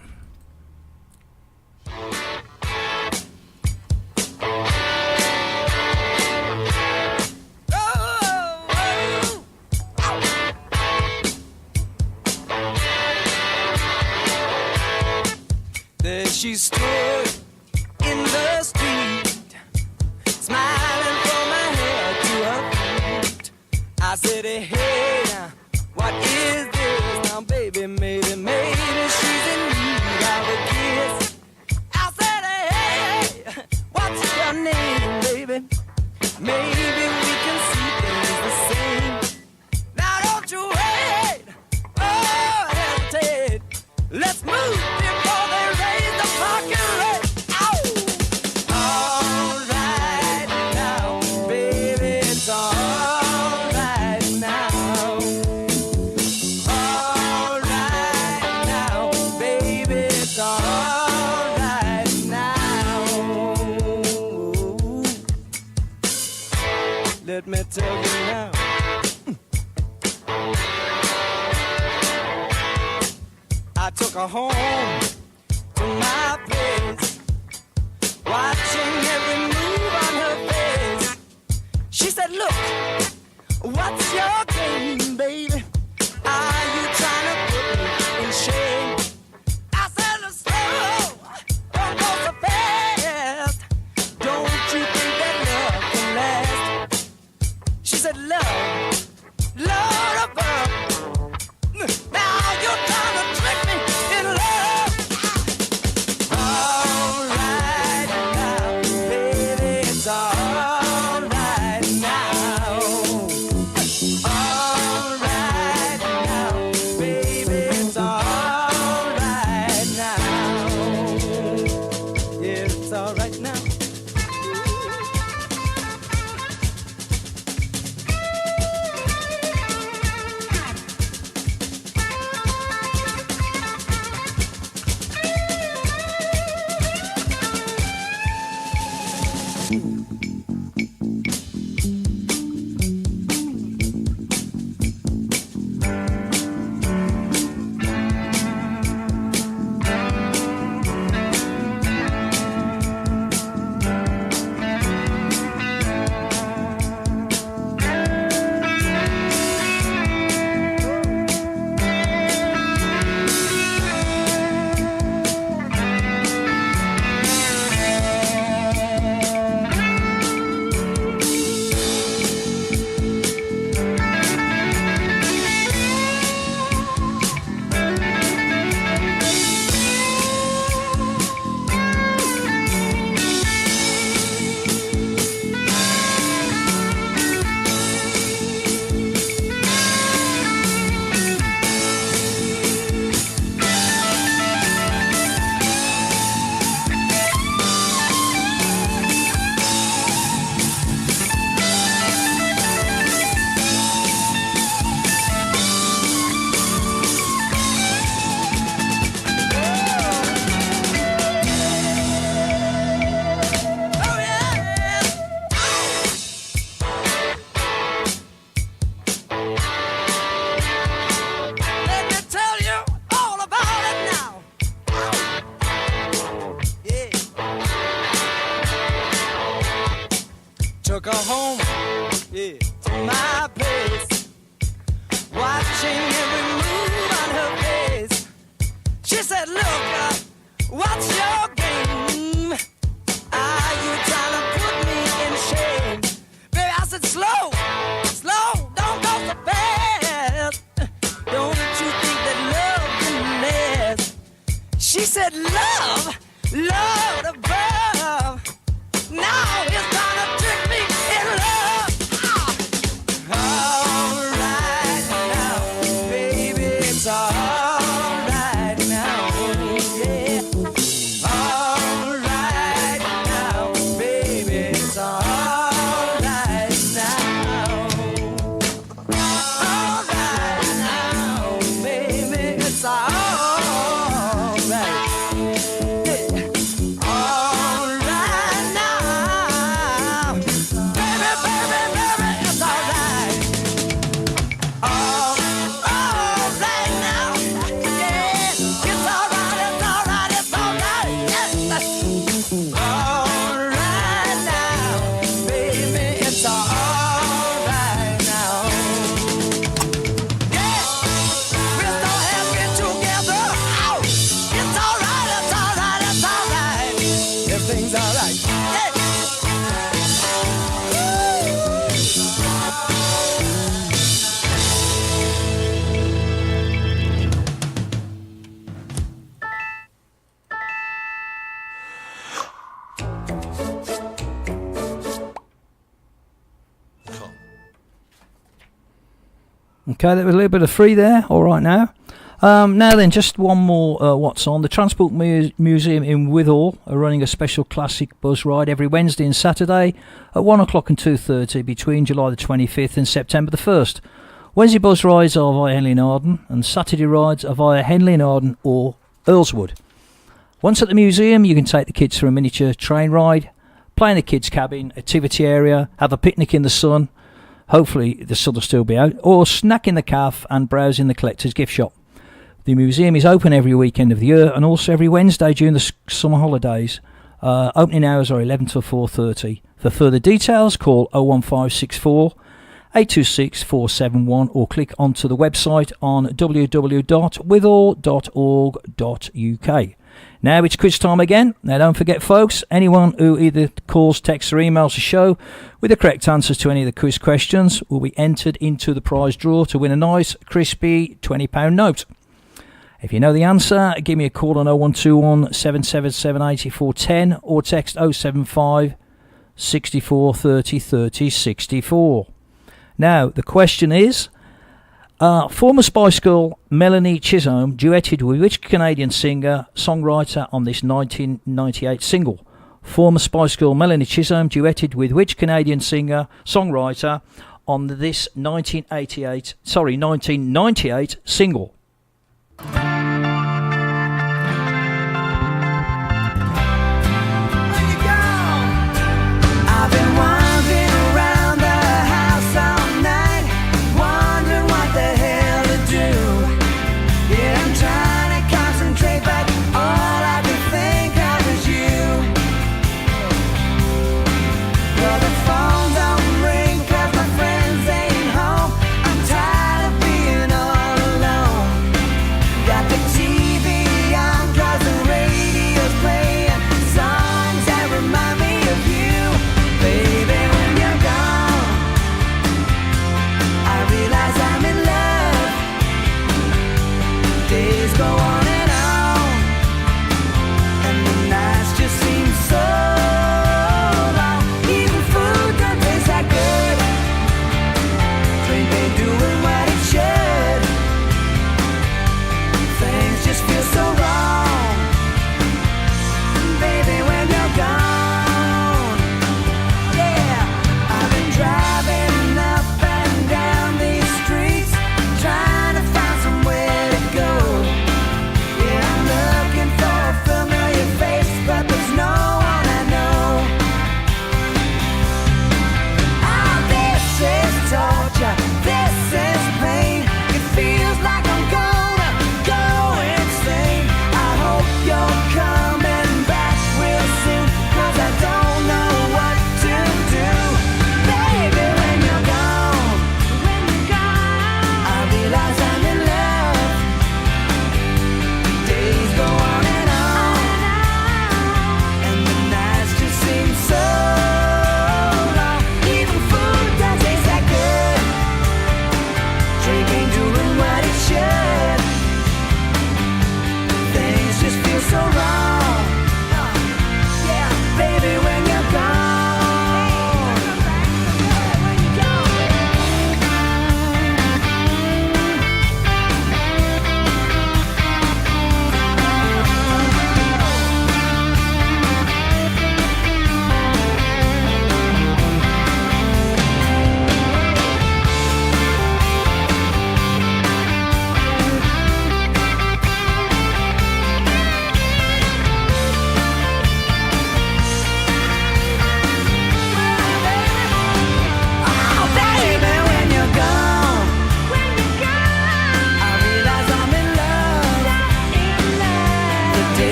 There she stood in the street, smiling from her head to her feet. I said, hey, now, what is this? Now, baby, maybe she's in need of a kiss. I said, hey, what's your name, baby? Maybe we can see things the same. Now, don't you wait, oh, hesitate. Let's move before they raise the parking rate. All right now, baby, it's all right now. All right now, baby, it's all right now. Let me tell you now. I took her home to my place, watching every move on her face. She said, look, what's your game, baby? Are you trying to put me in shame? I said, slow, don't go so fast. Don't you think that love can last? She said, love, Lord above. Now you're trying to trick me in love. All right now, baby, it's all right now. All right now, baby, it's all right now. Yeah, it's all right now. love, Lord above. Now he's gonna trick me in love. All right now, baby, it's all right now, yeah. All right now, baby, it's all right now. All right now, baby, it's all right. Okay, that was a little bit of free there. All right now. Now then, just one more what's on. The Transport Museum in Withall are running a special classic bus ride every Wednesday and Saturday at 1 o'clock and 2:30 between July the 25th and September the 1st. Wednesday bus rides are via Henley and Arden, and Saturday rides are via Henley and Arden or Earlswood. Once at the museum, you can take the kids for a miniature train ride, play in the kids' cabin, activity area, have a picnic in the sun. Hopefully the sun will still be out, or snack in the cafe and browse in the collector's gift shop. The museum is open every weekend of the year and also every Wednesday during the summer holidays. Opening hours are 11 till 4:30. For further details, call 01564 826 471 or click onto the website on www.withall.org.uk. Now it's quiz time again. Now don't forget, folks, anyone who either calls, texts or emails the show with the correct answers to any of the quiz questions will be entered into the prize draw to win a nice, crispy £20 note. If you know the answer, give me a call on 0121 777 8410 or text 075 64 30 30 64. Now, the question is, former Spice Girl Melanie Chisholm duetted with which Canadian singer, songwriter on this 1998 single? Former Spice Girl Melanie Chisholm duetted with which Canadian singer, songwriter on this 1998 single? I've been wandering around the house all night, wondering what the hell to do. Yeah, I'm trying to concentrate, but all I can think of is you. Well, the phone don't ring 'cause my friends ain't home. I'm tired of being all alone.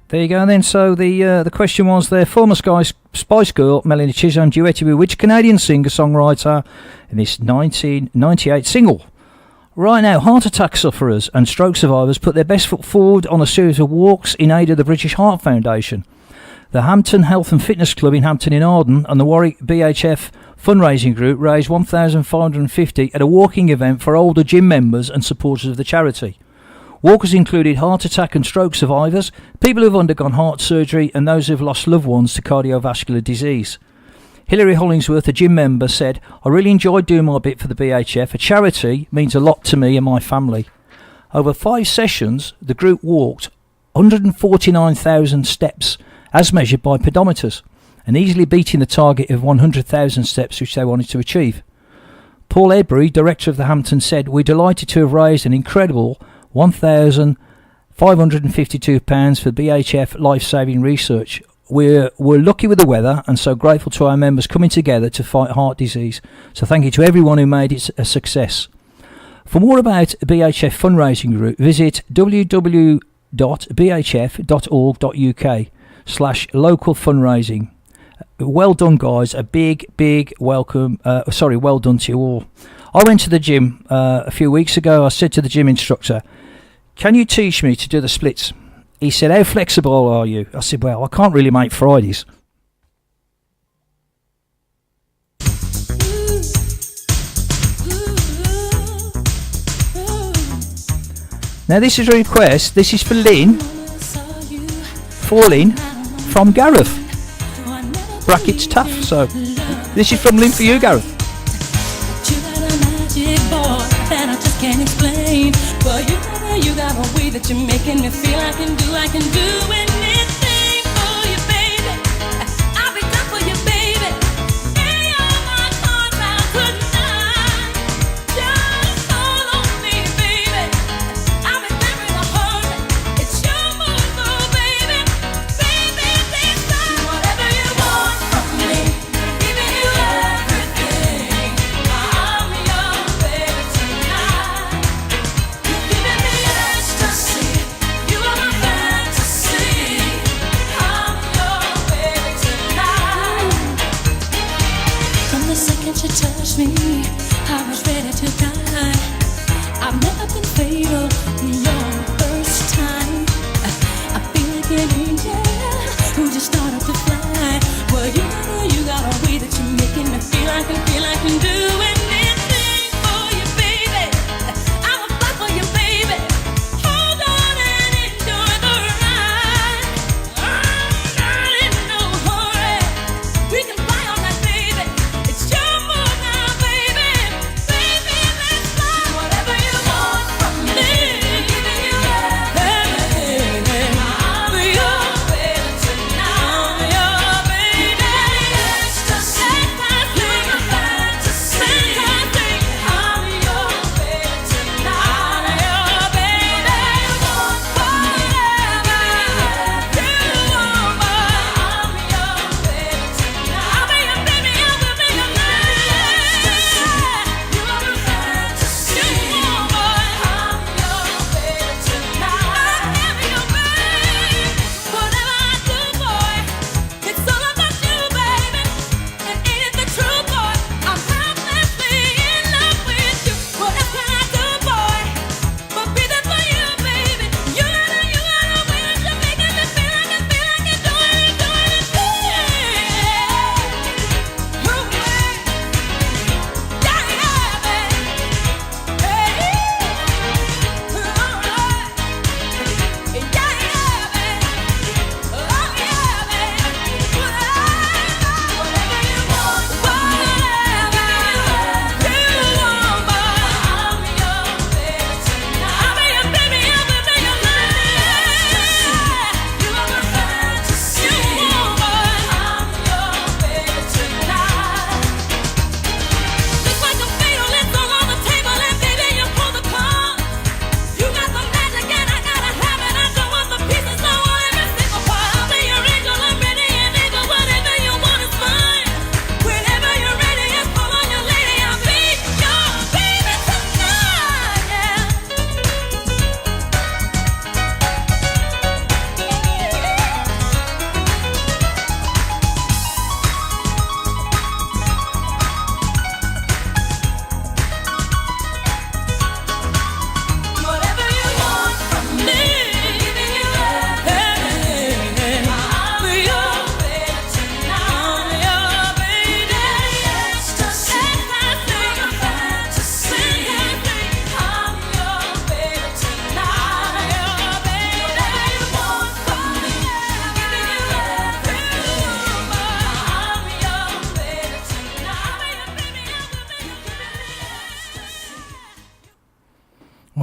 There you go then. So the question was there, former Spice Girl Melanie Chisholm duetted with which Canadian singer-songwriter in this 1998 single? Right now, heart attack sufferers and stroke survivors put their best foot forward on a series of walks in aid of the British Heart Foundation. The Hampton Health and Fitness Club in Hampton in Arden and the Warwick BHF fundraising group raised $1,550 at a walking event for older gym members and supporters of the charity. Walkers included heart attack and stroke survivors, people who have undergone heart surgery and those who have lost loved ones to cardiovascular disease. Hilary Hollingsworth, a gym member, said, "I really enjoyed doing my bit for the BHF. A charity means a lot to me and my family." Over 5 sessions, the group walked 149,000 steps as measured by pedometers, and easily beating the target of 100,000 steps which they wanted to achieve. Paul Edbury, director of the Hampton, said, "We're delighted to have raised an incredible £1,552 for BHF life-saving research. We're lucky with the weather and so grateful to our members coming together to fight heart disease. So thank you to everyone who made it a success." For more about BHF fundraising group, visit www.bhf.org.uk/local fundraising. Well done, guys. A big welcome. Well done to you all. I went to the gym a few weeks ago. I said to the gym instructor, "Can you teach me to do the splits?" He said, "How flexible are you?" I said, "Well, I can't really make Fridays." Now this is a request. This is for Lynn. For Lynn from Gareth. Brackets tough. So this is from Lynn for you, Gareth. That I just can't explain, but you got a way that you're making me feel I can do anything for you, baby. I'll be done for you, baby. Hey, all my heart out tonight. Just call on me, baby. I'll be there in a hurry. It's your move, oh, baby. Baby, please do whatever you want from me. Giving you everything. I'm your baby tonight. You're giving me ecstasy. You are my fantasy.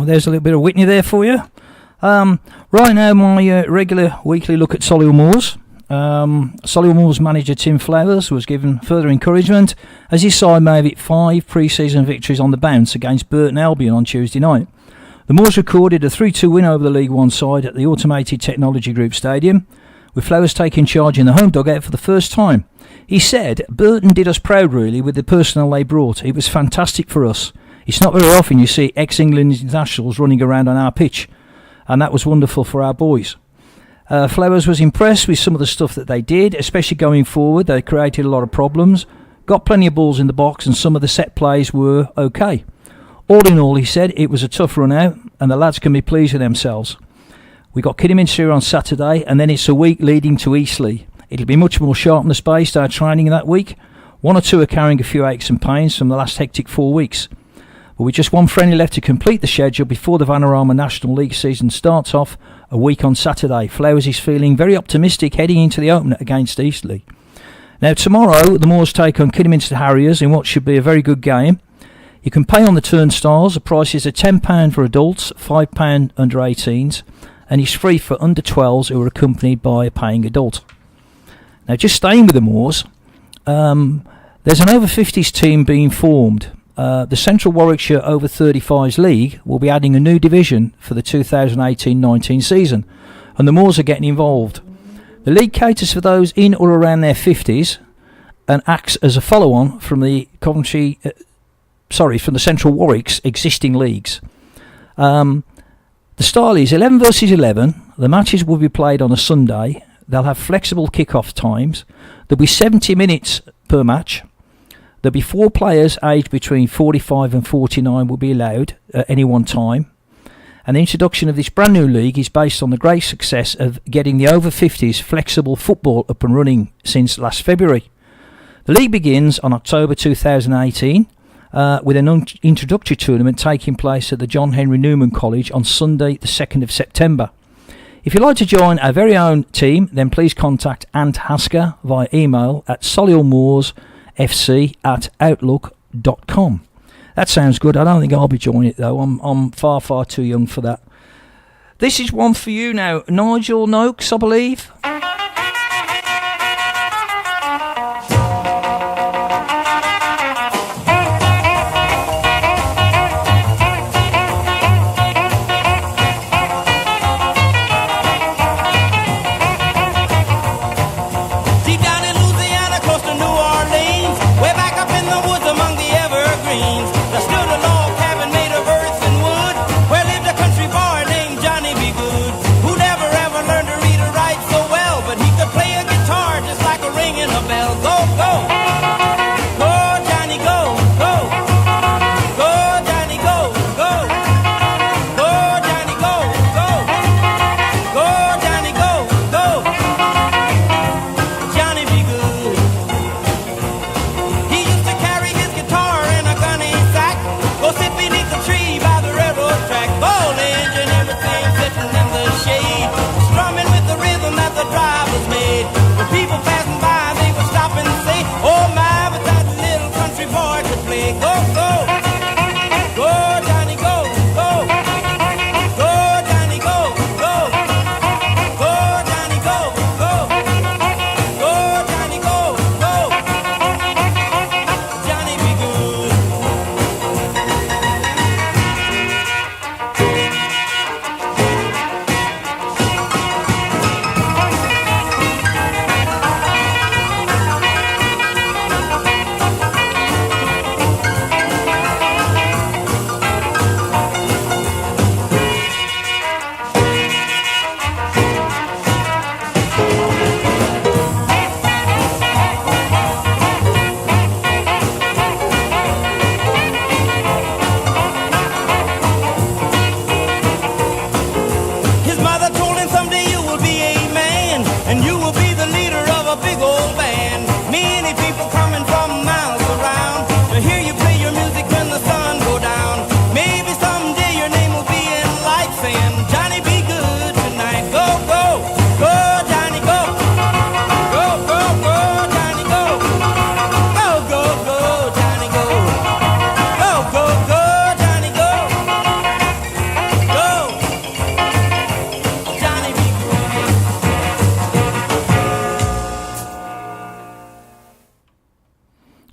Well, there's a little bit of Whitney there for you. Right now, my regular weekly look at Solihull Moors. Solihull Moors manager Tim Flowers was given further encouragement as his side made it 5 pre-season victories on the bounce against Burton Albion on Tuesday night. The Moors recorded a 3-2 win over the League One side at the Automated Technology Group Stadium, with Flowers taking charge in the home dugout for the first time. He said, "Burton did us proud really with the personnel they brought. It was fantastic for us. It's not very often you see ex-England internationals running around on our pitch, and that was wonderful for our boys." Flowers was impressed with some of the stuff that they did, especially going forward. They created a lot of problems, got plenty of balls in the box, and some of the set plays were okay. All in all, he said, it was a tough run out, and the lads can be pleased with themselves. We got Kidderminster on Saturday, and then it's a week leading to Eastleigh. It'll be much more sharp and spaced, our training that week. 1 or 2 are carrying a few aches and pains from the last hectic 4 weeks. But with just one friendly left to complete the schedule before the Vanarama National League season starts off a week on Saturday, Flowers is feeling very optimistic heading into the opener against Eastleigh. Now tomorrow, the Moors take on Kidderminster Harriers in what should be a very good game. You can pay on the turnstiles. The prices are £10 for adults, £5 under 18s, and it's free for under 12s who are accompanied by a paying adult. Now, just staying with the Moors, there's an over 50s team being formed. The Central Warwickshire Over 35s League will be adding a new division for the 2018-19 season, and the Moors are getting involved. The league caters for those in or around their 50s and acts as a follow-on from the from the Central Warwick's existing leagues. The style is 11 versus 11. The matches will be played on a Sunday. They'll have flexible kick-off times. There'll be 70 minutes per match. There'll be 4 players aged between 45 and 49 will be allowed at any one time. And the introduction of this brand new league is based on the great success of getting the over 50s flexible football up and running since last February. The league begins on October 2018 with an introductory tournament taking place at the John Henry Newman College on Sunday the 2nd of September. If you'd like to join our very own team, then please contact Ant Hasker via email at solihullmoorsfc@outlook.com. That sounds good. I don't think I'll be joining it though. I'm far too young for that. This is one for you now, Nigel Noakes, I believe.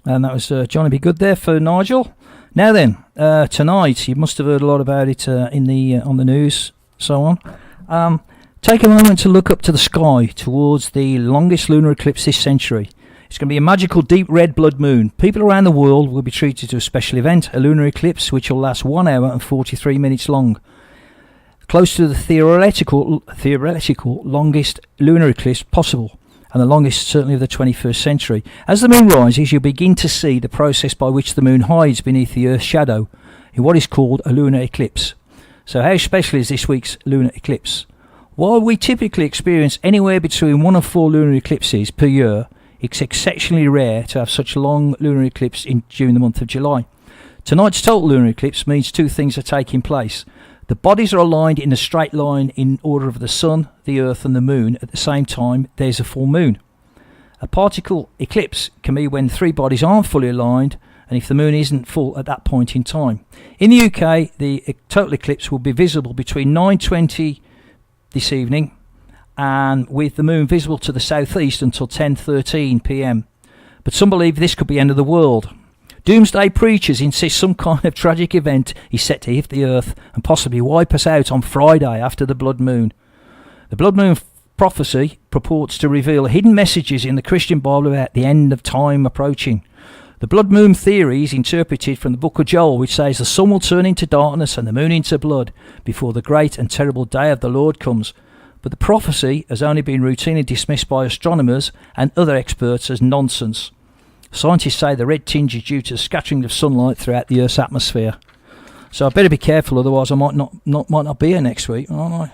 And that was Johnny Be Good there for Nigel. Now then, tonight, you must have heard a lot about it on the news, so on. Take a moment to look up to the sky towards the longest lunar eclipse this century. It's going to be a magical deep red blood moon. People around the world will be treated to a special event, a lunar eclipse which will last 1 hour and 43 minutes long. Close to the theoretical longest lunar eclipse possible, and the longest certainly of the 21st century. As the moon rises, you'll begin to see the process by which the moon hides beneath the Earth's shadow in what is called a lunar eclipse. So how special is this week's lunar eclipse? While we typically experience anywhere between 1 and 4 lunar eclipses per year, it's exceptionally rare to have such a long lunar eclipse during the month of July. Tonight's total lunar eclipse means two things are taking place. The bodies are aligned in a straight line in order of the Sun, the Earth and the Moon. At the same time, there's a full moon. A particle eclipse can be when 3 bodies aren't fully aligned and if the moon isn't full at that point in time. In the UK, the total eclipse will be visible between 9:20 this evening and with the moon visible to the southeast until 10:13 p.m. But some believe this could be the end of the world. Doomsday preachers insist some kind of tragic event is set to hit the earth and possibly wipe us out on Friday after the blood moon. The blood moon prophecy purports to reveal hidden messages in the Christian Bible about the end of time approaching. The blood moon theory is interpreted from the book of Joel, which says the sun will turn into darkness and the moon into blood before the great and terrible day of the Lord comes. But the prophecy has only been routinely dismissed by astronomers and other experts as nonsense. Scientists say the red tinge is due to the scattering of sunlight throughout the Earth's atmosphere. So I better be careful, otherwise I might not be here next week, aren't I?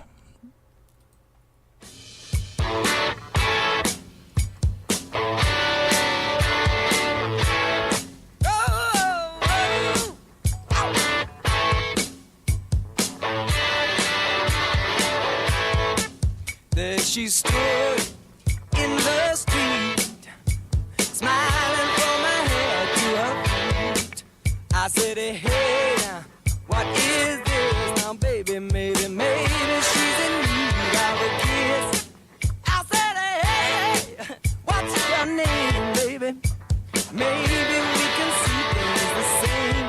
There she stood in the street, smiling from her head to her feet. I said, hey, now, what is this? Now, baby, maybe she's in need of a kiss. I said, hey, what's your name, baby? Maybe we can see things the same.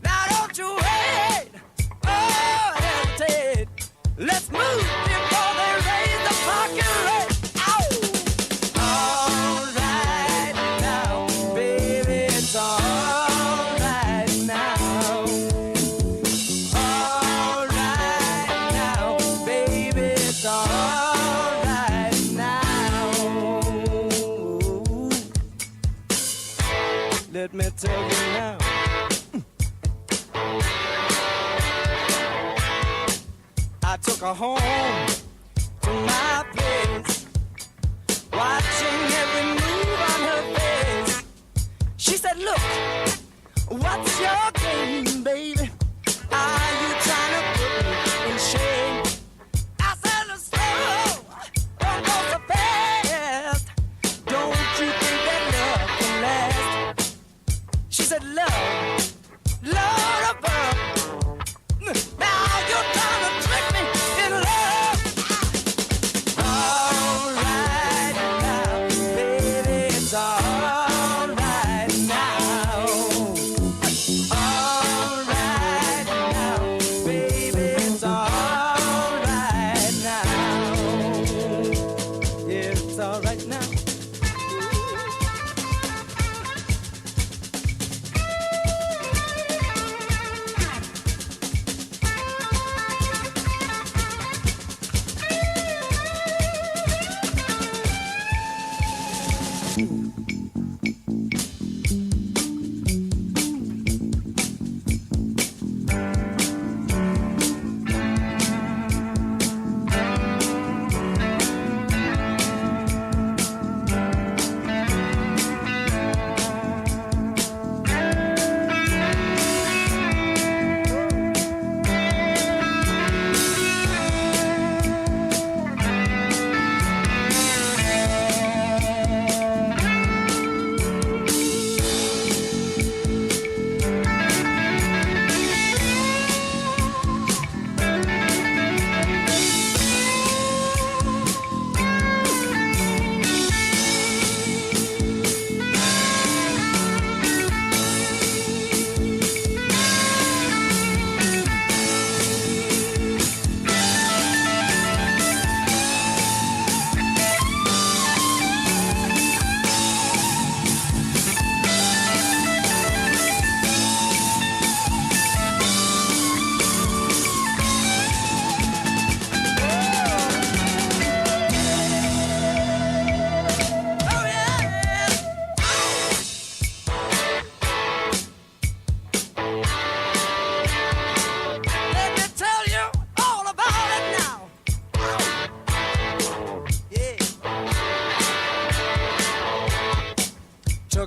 Now, don't you wait, oh, hesitate. Let's move before they raise the parking rate. All right now, baby, it's all right now. All right now, baby, it's all right now. Let me tell you now. I took her home to my place, watching every move on her face. She said, look, what's your game, baby? Are you trying to put me in shame? I said, look slow, don't go so fast. Don't you think that love can last? She said, love, Lord above. Now you're trying to trick me in love. All right now, baby, it's all right now. All right.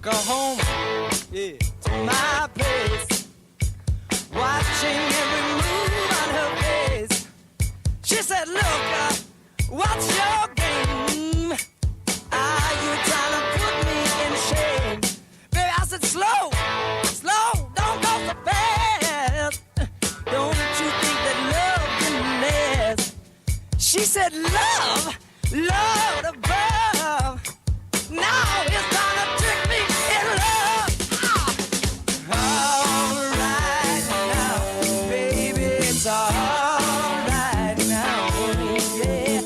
took her home, yeah, to my place, watching every move on her face. She said, look, what's your game? Are you trying to put me in shame? Baby, I said, slow, don't go so fast. Don't you think that love can last? She said, love above. Now it's time to trick me in love. All right now, baby, it's all right now, yeah.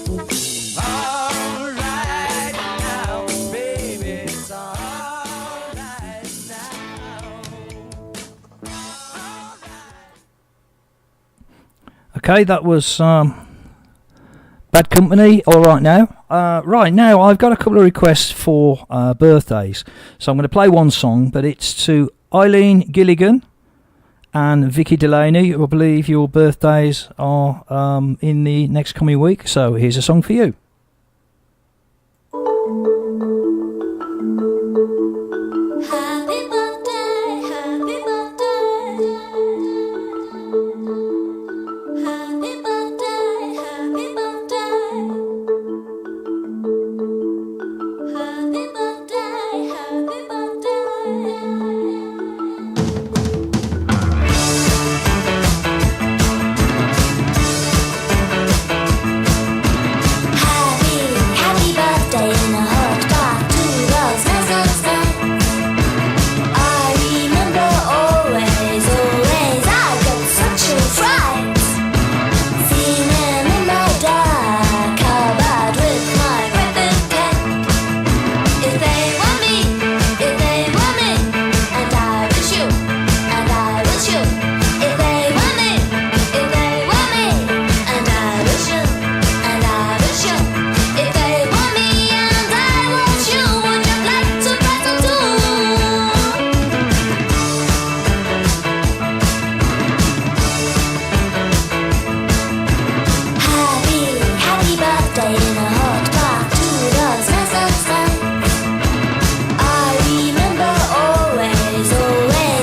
All right now, baby, it's all right now. Okay, that was Bad Company, All Right Now. Right now, I've got a couple of requests for birthdays. So I'm going to play one song, but it's to Eileen Gilligan and Vicky Delaney, who I believe your birthdays are in the next coming week. So here's a song for you. Happy birthday, happy birthday. Happy birthday, happy birthday. Happy birthday, happy birthday. Happy birthday in a hot bath to those mistletoe. I remember always I got such a fright. Seeing him in my dark cupboard with my ribbon pen. If they want me, and I wish you, and I wish you. If they want me, and I wish you, and I wish you. If they want me and I want you, would you like to present too? Happy birthday in a hot bath to those mistletoe. I remember always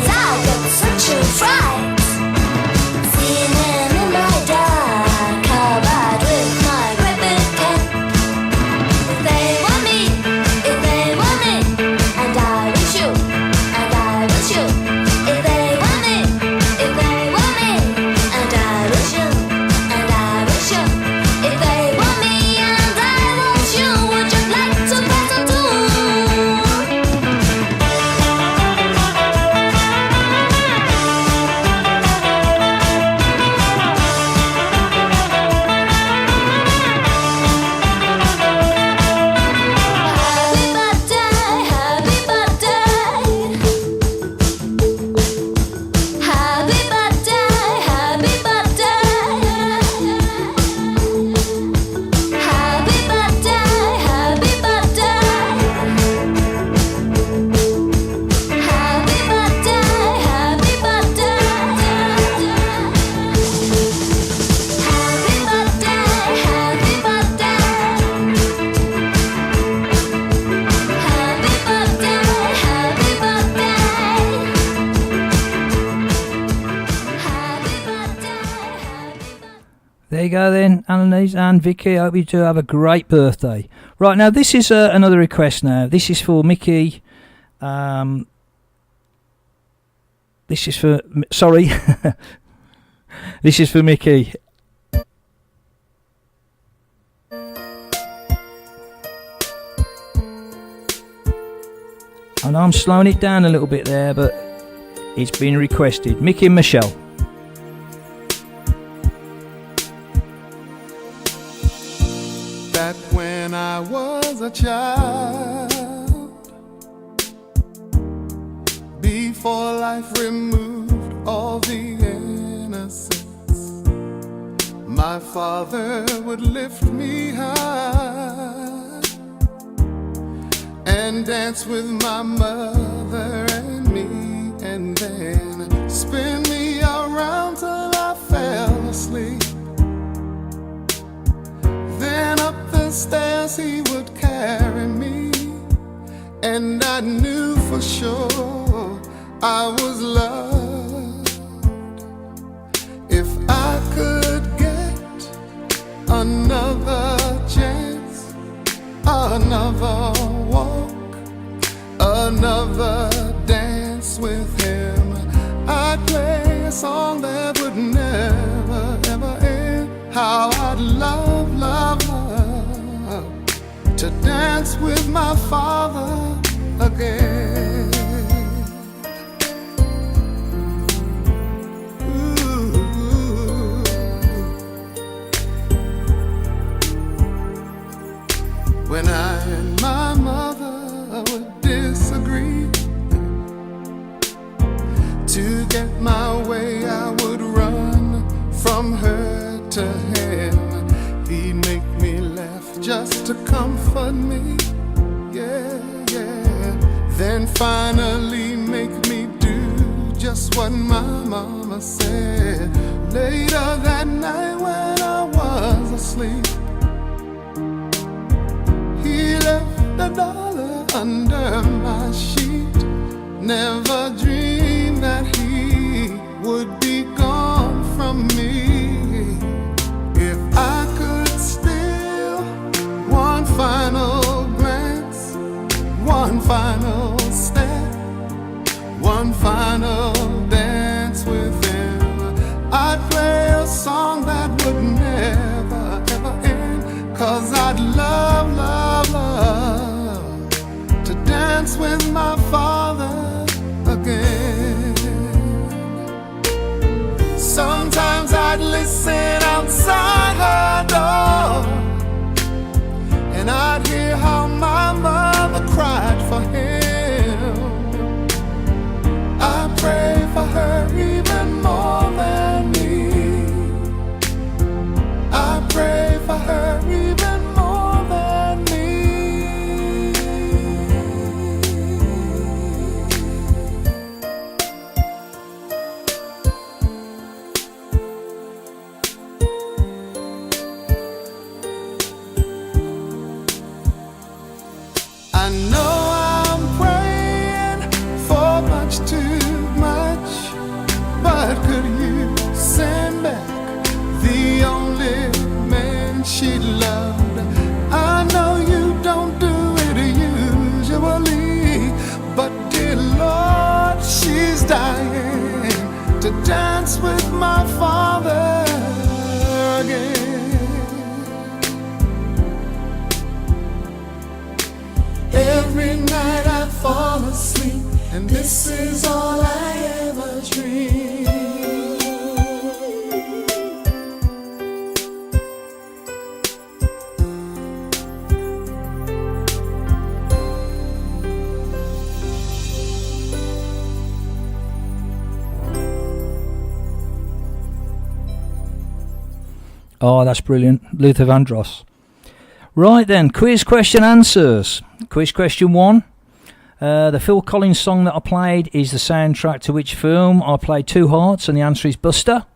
I got such a fright. Seeing him in my dark cupboard with my ribbon pen. If they want me, and I wish you, and I wish you. If they want me, and I wish you, and I wish you. If they want me and I want you, would you like to present too? Happy birthday, happy birthday. Happy birthday, happy birthday. Happy birthday, happy birthday. Happy birthday, happy birthday. Happy birthday, happy birthday. Happy birthday, happy birthday. There you go then, Annalise and Vicky. I hope you do have a great birthday. Right, now this is another request now. This is for Mickey. This is for... Sorry. This is for Mickey. I know I'm slowing it down a little bit there, but it's been requested. Mickey and Michelle. That when I was a child, before life removed all the innocence, my father would lift me high and dance with my mother and me, and then spin me around till I fell asleep. Then up the stairs he would carry me, and I knew for sure I was loved. If I could get another chance, another walk, another dance with him, I'd play a song that would never, ever end. How I'd love, love, love to dance with my father again. When I and my mother would disagree, to get my way I would run from her to him. He'd make me laugh just to comfort me, yeah, yeah. Then finally make me do just what my mama said. Later that night when I was asleep, he left $1 under my sheet. Never dreamed that he would be gone from me. If I could steal one final glance, one final step, one final dance with him, I'd play a song that would never, ever end. 'Cause I'd love, love, love to dance with my father again. Sometimes I'd listen outside her door, and I'd hear how my mother cried for him. I pray for her even more than me. I pray for her even more than me. I know I'm praying for much too much, but could you send back the only man she loved? I know you don't do it usually, but dear Lord, she's dying to dance with my father again. Every night I fall asleep, and this is all I ever dream. Oh, that's brilliant. Luther Vandross. Right then, quiz question answers. Quiz question 1. The Phil Collins song that I played is the soundtrack to which film? I played Two Hearts, and the answer is Buster.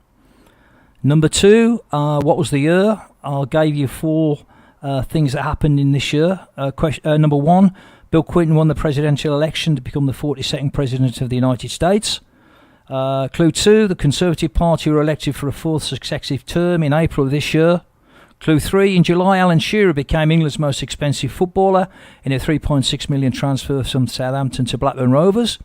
Number 2, what was the year? I gave you 4 things that happened in this year. Number 1, Bill Clinton won the presidential election to become the 42nd president of the United States. Clue 2, the Conservative Party were elected for a 4th successive term in April of this year. Clue 3, in July, Alan Shearer became England's most expensive footballer in a £3.6 million transfer from Southampton to Blackburn Rovers.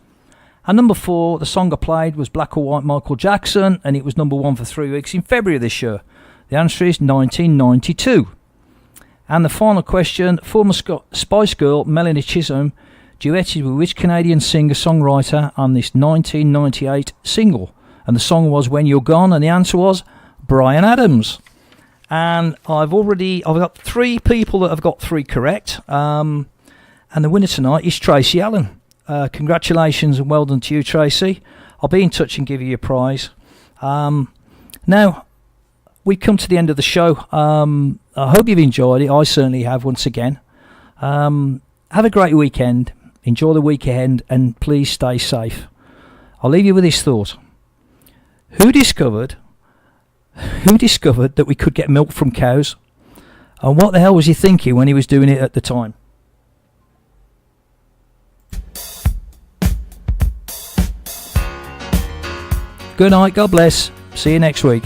And number 4, the song I played was Black or White Michael Jackson, and it was number 1 for 3 weeks in February of this year. The answer is 1992. And the final question, former Spice Girl Melanie Chisholm duetted with which Canadian singer-songwriter on this 1998 single? And the song was When You're Gone, and the answer was Bryan Adams. And I've got 3 people that have got 3 correct. And the winner tonight is Tracy Allen. Congratulations and well done to you, Tracy. I'll be in touch and give you your prize. Now, we've come to the end of the show. I hope you've enjoyed it. I certainly have once again. Have a great weekend. Enjoy the week ahead, and please stay safe. I'll leave you with this thought. Who discovered that we could get milk from cows? And what the hell was he thinking when he was doing it at the time? Good night. God bless. See you next week.